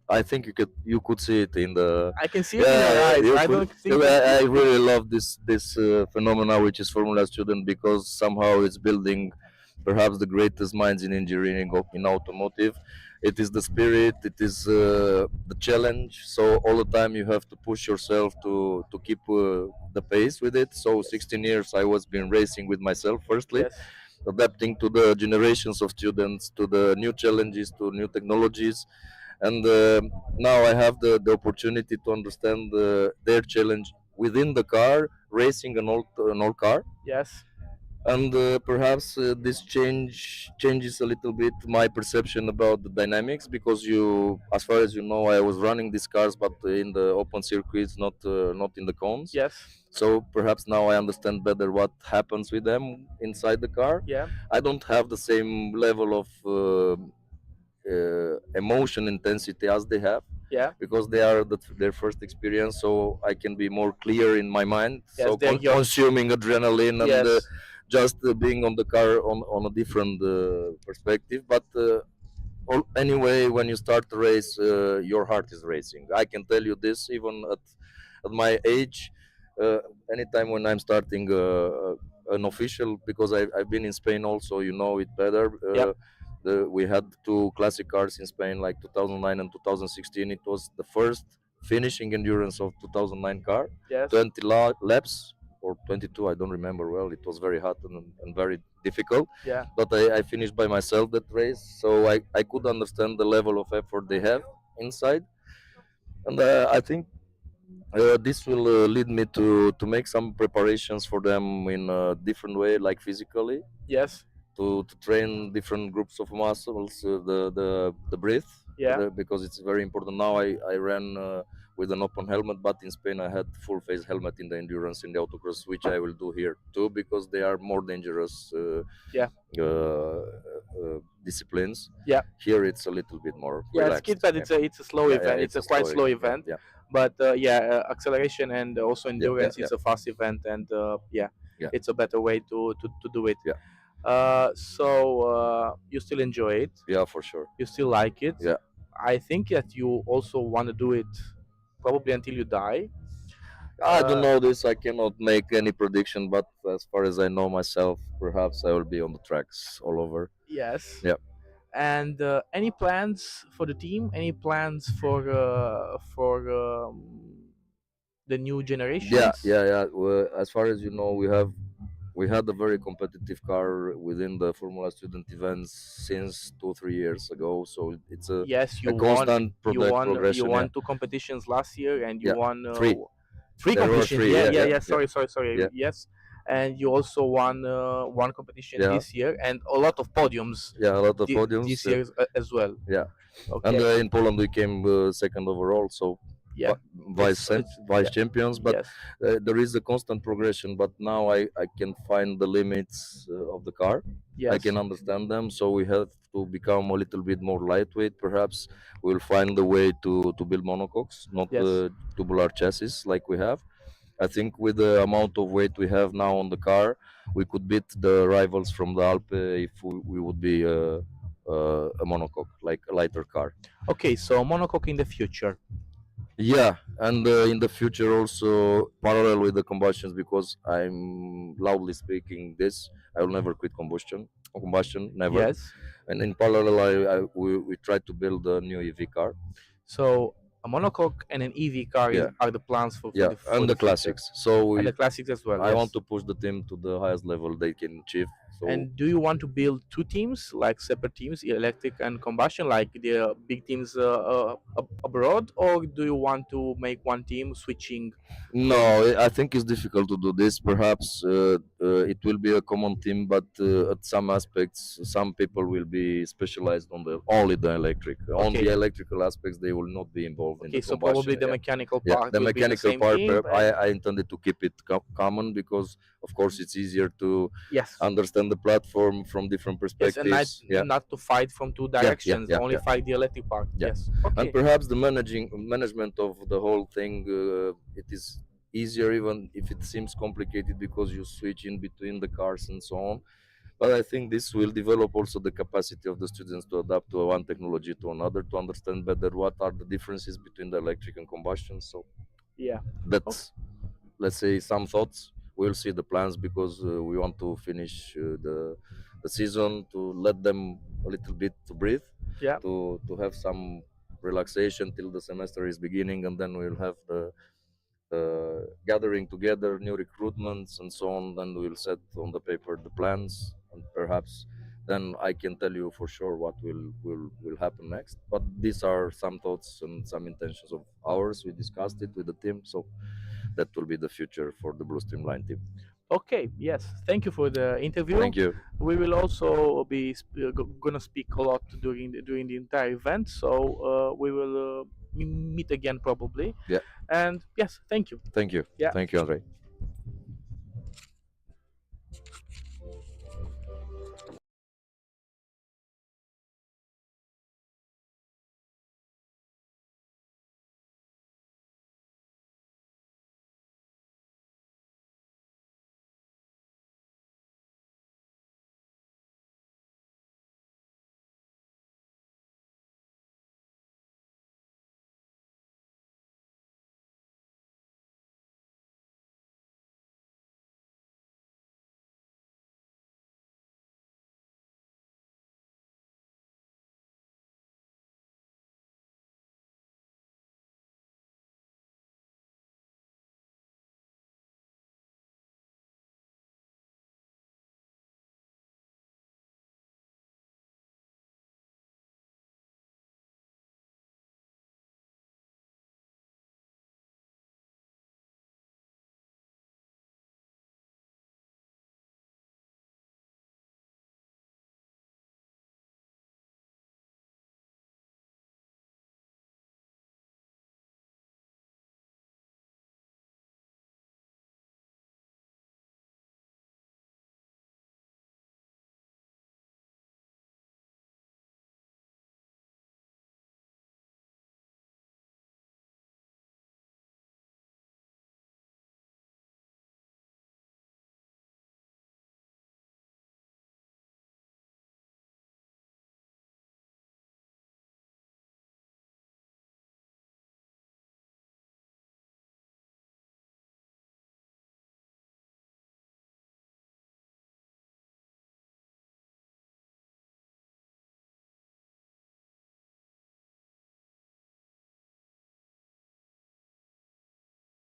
I think you could see it in the. I can see it in your eyes. you I could- don't think I really love this phenomena, which is Formula Student, because somehow it's building perhaps the greatest minds in engineering in automotive. it is the spirit, it is the challenge. So all the time you have to push yourself to keep the pace with it. So 16 years I was been racing with myself firstly, Yes. adapting to the generations of students, to the new challenges, to new technologies, and now I have the opportunity to understand their challenge within the car, racing an old car. Yes. And perhaps this changes a little bit my perception about the dynamics, because as far as you know, I was running these cars, but in the open circuits, not in the cones. Yes. So perhaps now I understand better what happens with them inside the car. Yeah. I don't have the same level of emotion intensity as they have, Yeah. because they are their first experience, so I can be more clear in my mind. Yes, So they're young. consuming adrenaline and Yes. just being on the car on a different perspective. But anyway, when you start the race, your heart is racing. I can tell you this, even at my age. uh, Anytime when I'm starting an official, because I've been in Spain also, you know it better. Yep. We had two classic cars in Spain, like 2009 and 2016. It was the first finishing endurance of 2009 car. Yes. 20 laps or 22, I don't remember well. It was very hot and very difficult, Yeah. but I finished by myself that race, so I could understand the level of effort they have inside. And I think this will lead me to make some preparations for them in a different way, like physically, Yes. to train different groups of muscles, the breath, Yeah. because it's very important. Now I ran with an open helmet, but in Spain I had full face helmet in the endurance, in the autocross, which I will do here too, because they are more dangerous Yeah. disciplines. Yeah. Here it's a little bit more Yeah, relaxed. Skidpad, it's a slow Yeah, event. yeah, It's a a quite slow yeah, event, yeah, but acceleration and also yeah, yeah, endurance, yeah, it's a fast event, and yeah, it's a better way to do it. yeah, So you still enjoy it, yeah, for sure. you still like it. Yeah. I think that you also want to do it probably until you die. I don't know this. I cannot make any prediction, but as far as I know myself, perhaps I will be on the tracks all over. Yes. Yeah. And any plans for the team? Any plans for the new Yeah, generations? yeah, yeah. Well, as far as you know, we had a very competitive car within the Formula Student events since 2 3 years ago. So it's Yes, a constant you progression. Yeah, won two competitions last year, and you yeah. won Three. three There were competitions. three. Yeah, Yeah, yeah, yeah, yeah. yeah, Sorry. yeah, Yes, and you also won one competition yeah, this year, and a lot of podiums yeah. A lot of podiums. this year as well. Yeah, and Okay. in Poland we came second overall. So Yeah. vice Yeah. champions, but Yes. there is a constant progression. But now I can find the limits of the car. I Yes. can understand them, so we have to become a little bit more lightweight. Perhaps we'll find the way to build monocoques, not Yes. tubular chassis like we have. I think with the amount of weight we have now on the car, we could beat the rivals from the Alpe if we would be a monocoque, like a lighter car. Okay. So monocoque in the future. Yeah, and in the future also parallel with the combustions, because I'm loudly speaking this, I will never quit combustion, never. Yes. And in parallel, we try to build a new EV car. So a monocoque and an EV car Yeah, are the plans yeah, for and the the future, classics. So and the classics as well. I want Yes. to push the team to the highest level they can achieve. So And do you want to build two teams, like separate teams, electric and combustion, like the big teams abroad, or do you want to make one team switching no, from? I think it's difficult to do this. Perhaps it will be a common team, but at some aspects, some people will be specialized on the only the electric. On the Okay, electrical aspects, they will not be involved in okay, the so probably combustion. the Yeah, mechanical yeah. part The will be the mechanical same part, team, and I intended to keep it common, because, of course, it's easier to yes, understand the platform from different yes, and not perspectives. Yeah, not to fight from two yeah, yeah, directions, yeah, only yeah. fight the electric part. Yeah. Yes, And okay, perhaps the management of the whole thing, it is easier, even if it seems complicated, because you switch in between the cars and so on. But I think this will develop also the capacity of the students to adapt to one technology to another, to understand better what are the differences between the electric and combustion. So yeah, okay. that's, let's say, some thoughts. We'll see the plans, because we want to finish the season, to let them a little bit to breathe, Yeah. to have some relaxation till the semester is beginning, and then we'll have the gathering together, new recruitments, and so on. Then we'll set on the paper the plans, and perhaps then I can tell you for sure what will happen next. But these are some thoughts and some intentions of ours. We discussed it with the team, so that will be the future for the Blue Streamline team. Okay, yes. Thank you for the interview. Thank you. We will also be gonna speak a lot during the entire event, so we will meet again probably. Yeah. And yes, thank you. Thank you. Yeah. Thank you, Andrei.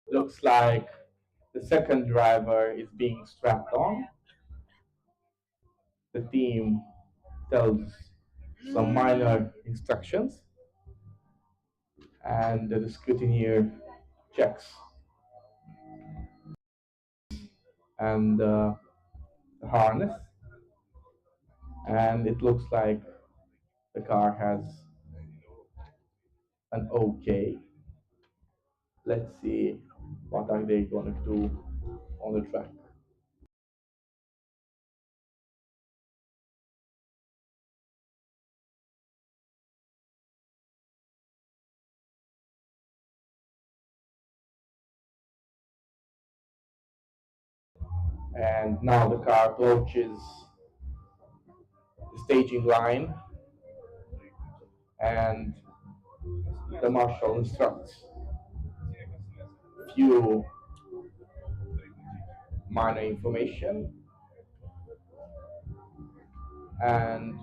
Looks like the second driver is being strapped on. The team tells some minor instructions, and the scrutineer checks, and the harness, and it looks like the car has an OK. Let's see what are they going to do on the track. And now the car approaches the staging line, and the marshal instructs few minor information, and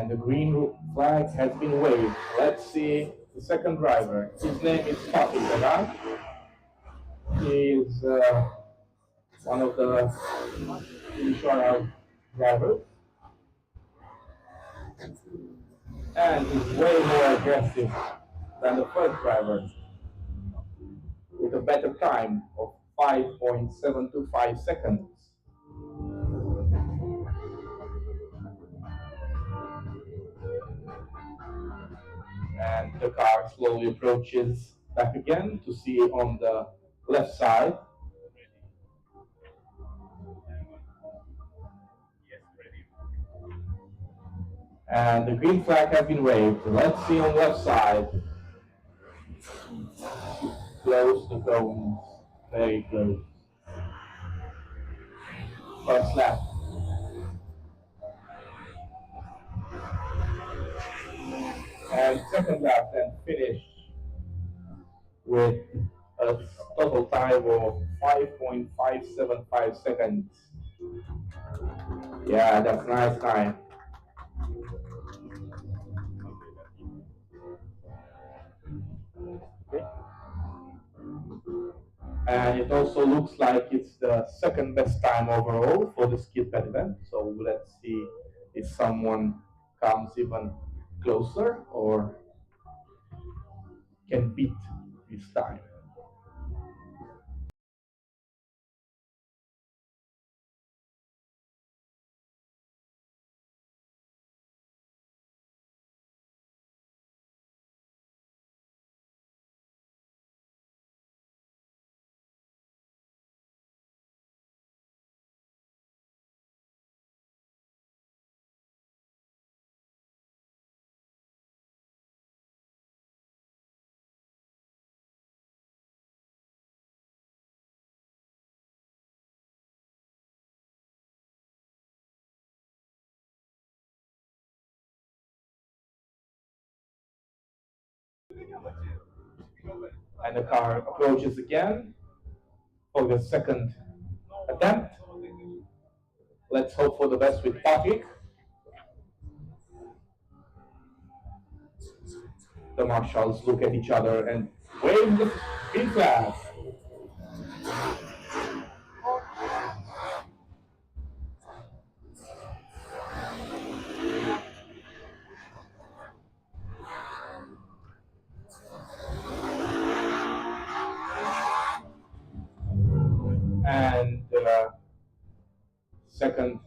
the green flag has been waved. Let's see the second driver. His name is Papi Beran. He is one of the insurance drivers, and he's way more aggressive than the first driver, with a better time of 5.725 seconds. And the car slowly approaches back again to see on the left side. And the green flag has been waved. Let's see on left side. Close to cones, very close. First lap. and second lap and finish with a total time of 5.575 seconds. Yeah, that's nice time. Okay. And it also looks like it's the second best time overall for the Skidpad event. So let's see if someone comes even closer or can beat this time. And the car approaches again for the second attempt. Let's hope for the best with Patrick. The marshals look at each other and wave the green flag. And the second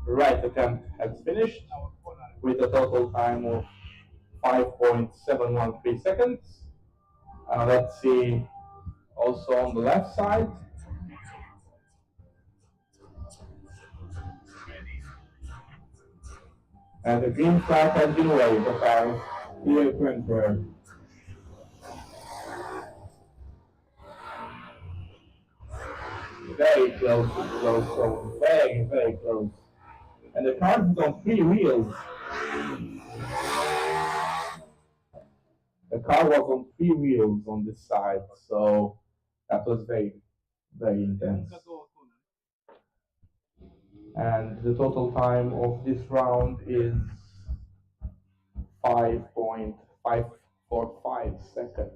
right attempt has finished with a total time of 5.713 seconds. Let's see also on the left side. And the green flag has been waved by Leo Quentin. Very close, so very, very close. And the car is on three wheels. The car was on three wheels on this side, so that was very, very intense. And the total time of this round is 5.545 seconds.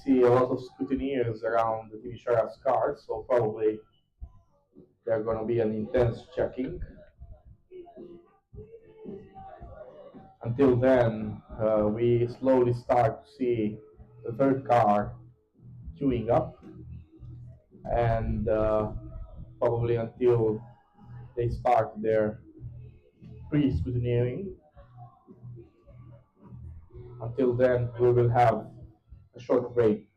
See a lot of scrutineers around the TV Sheriff's car, so probably there's going to be an intense checking. Until then, we slowly start to see the third car queuing up, and probably until they start their pre-scrutineering. Until then, we will have a short break.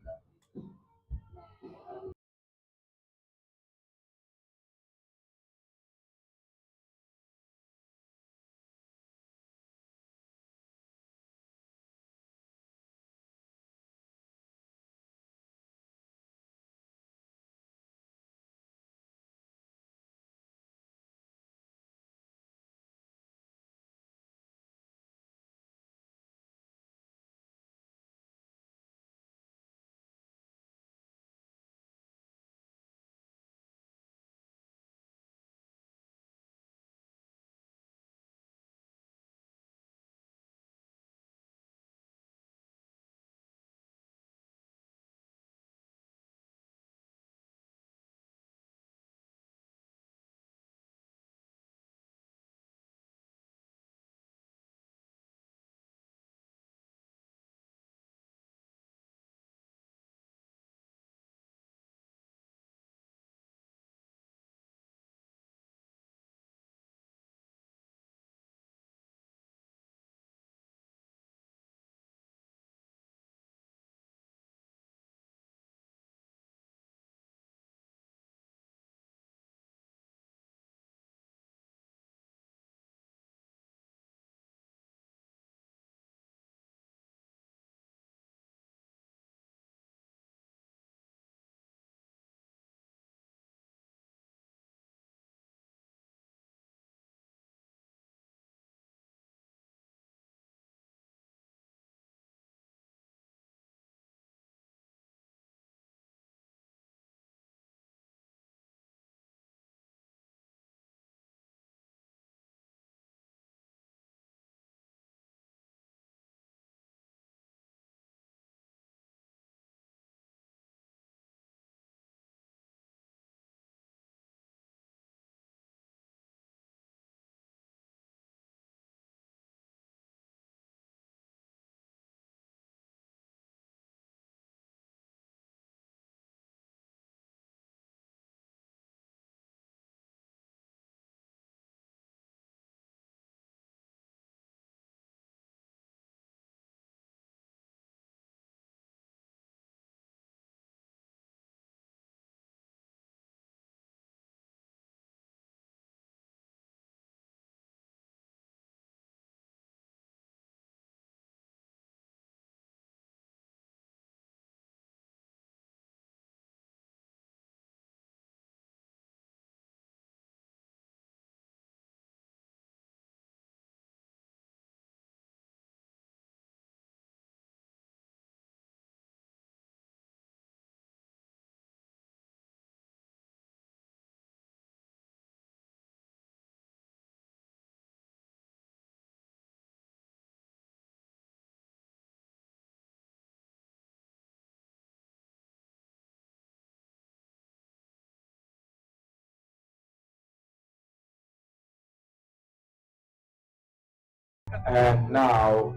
And now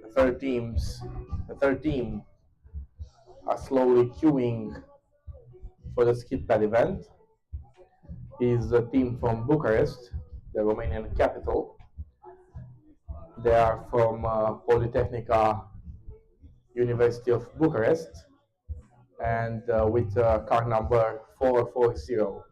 the third team are slowly queuing for the Skidpad event. Is a team from Bucharest, the Romanian capital. They are from Polytechnica University of Bucharest, and with car number 440.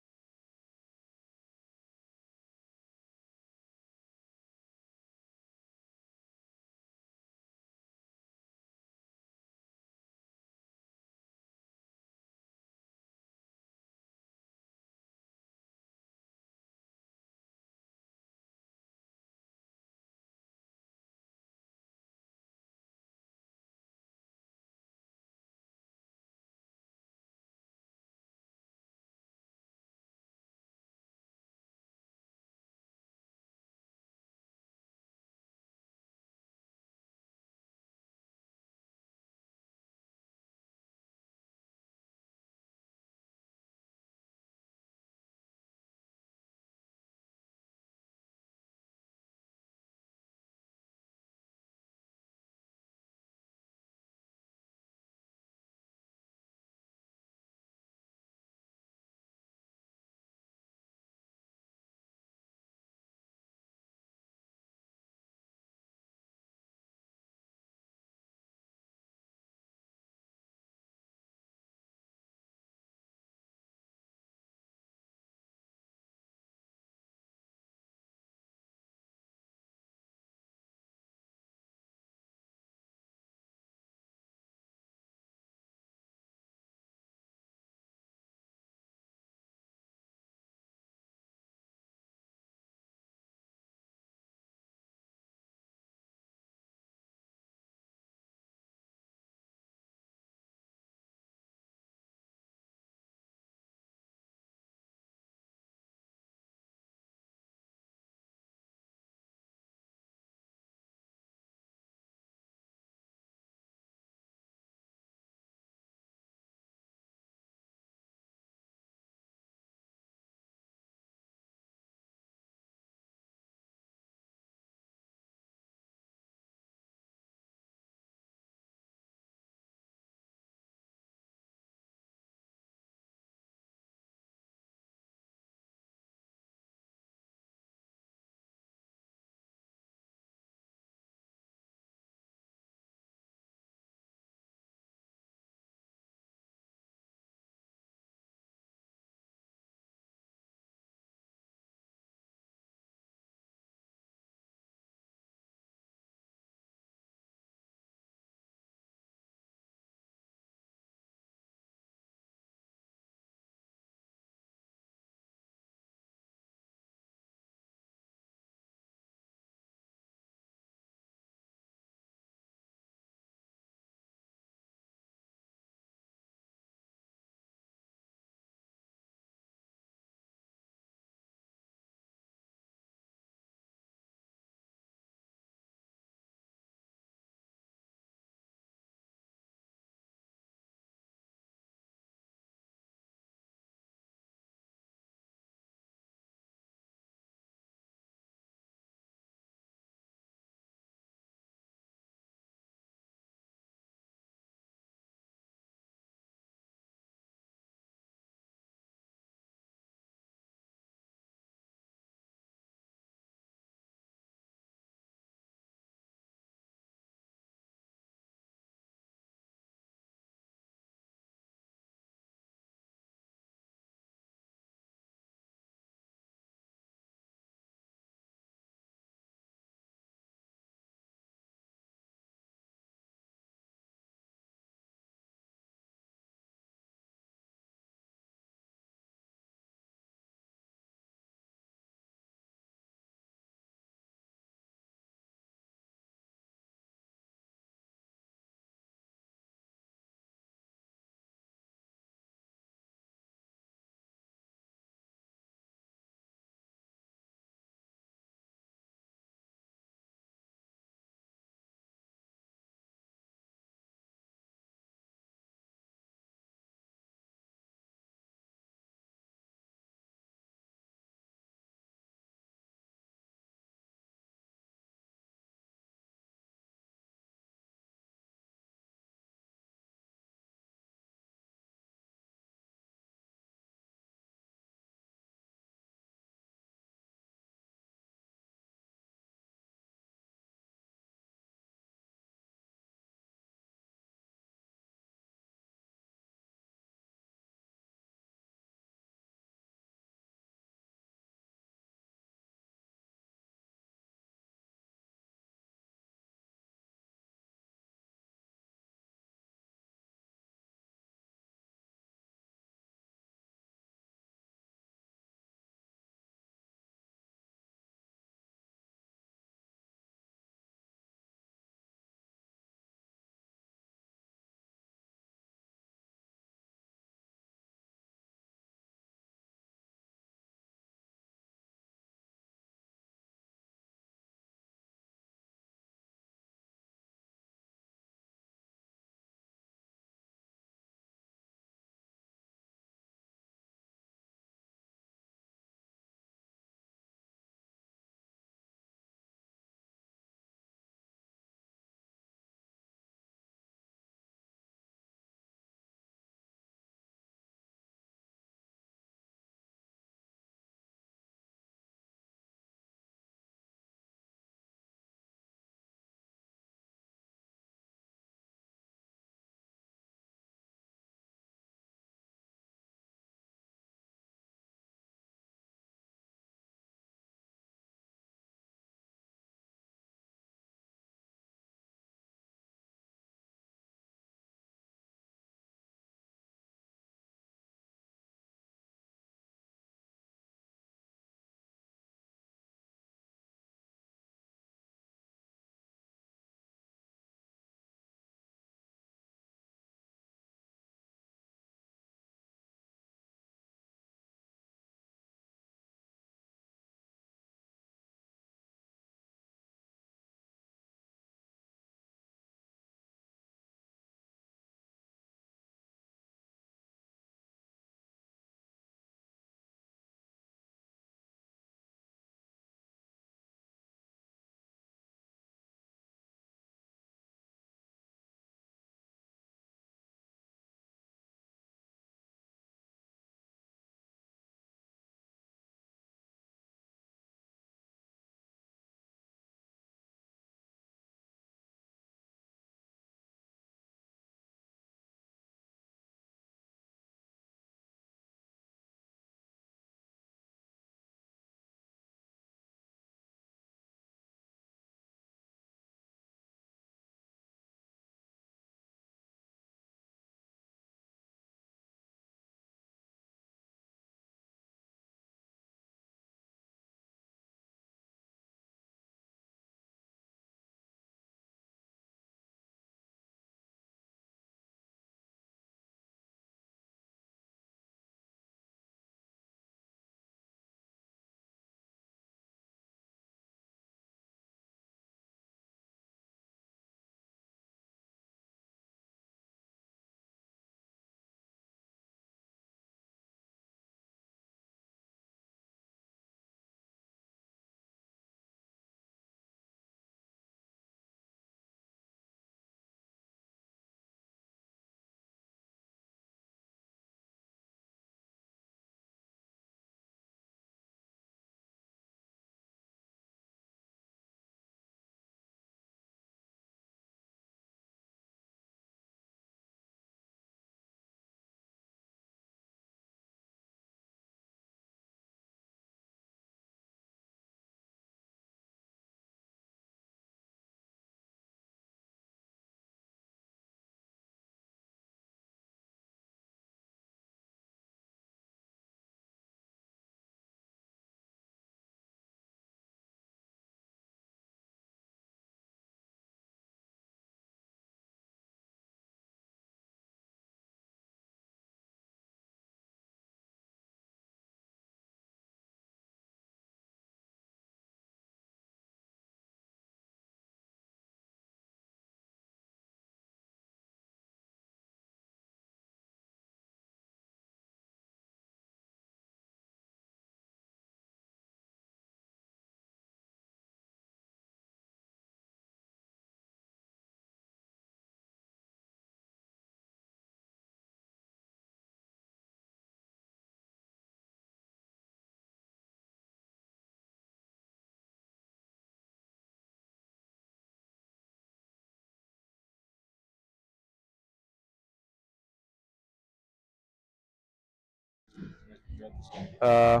Uh,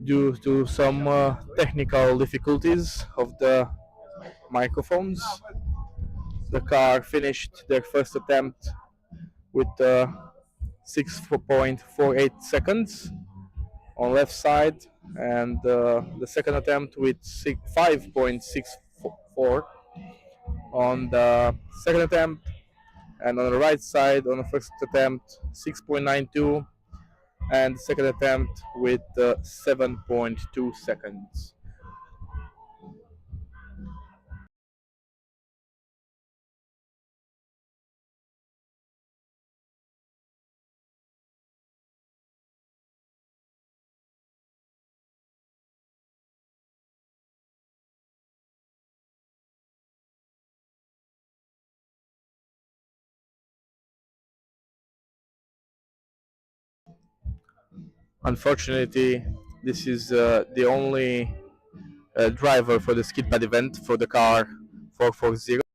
due to some technical difficulties of the microphones, the car finished their first attempt with 6.48 seconds on left side, and the second attempt with 5.64 on the second attempt, and on the right side on the first attempt 6.92, and the second attempt with 7.2 seconds. Unfortunately, this is the only driver for the Skidpad event for the car 440.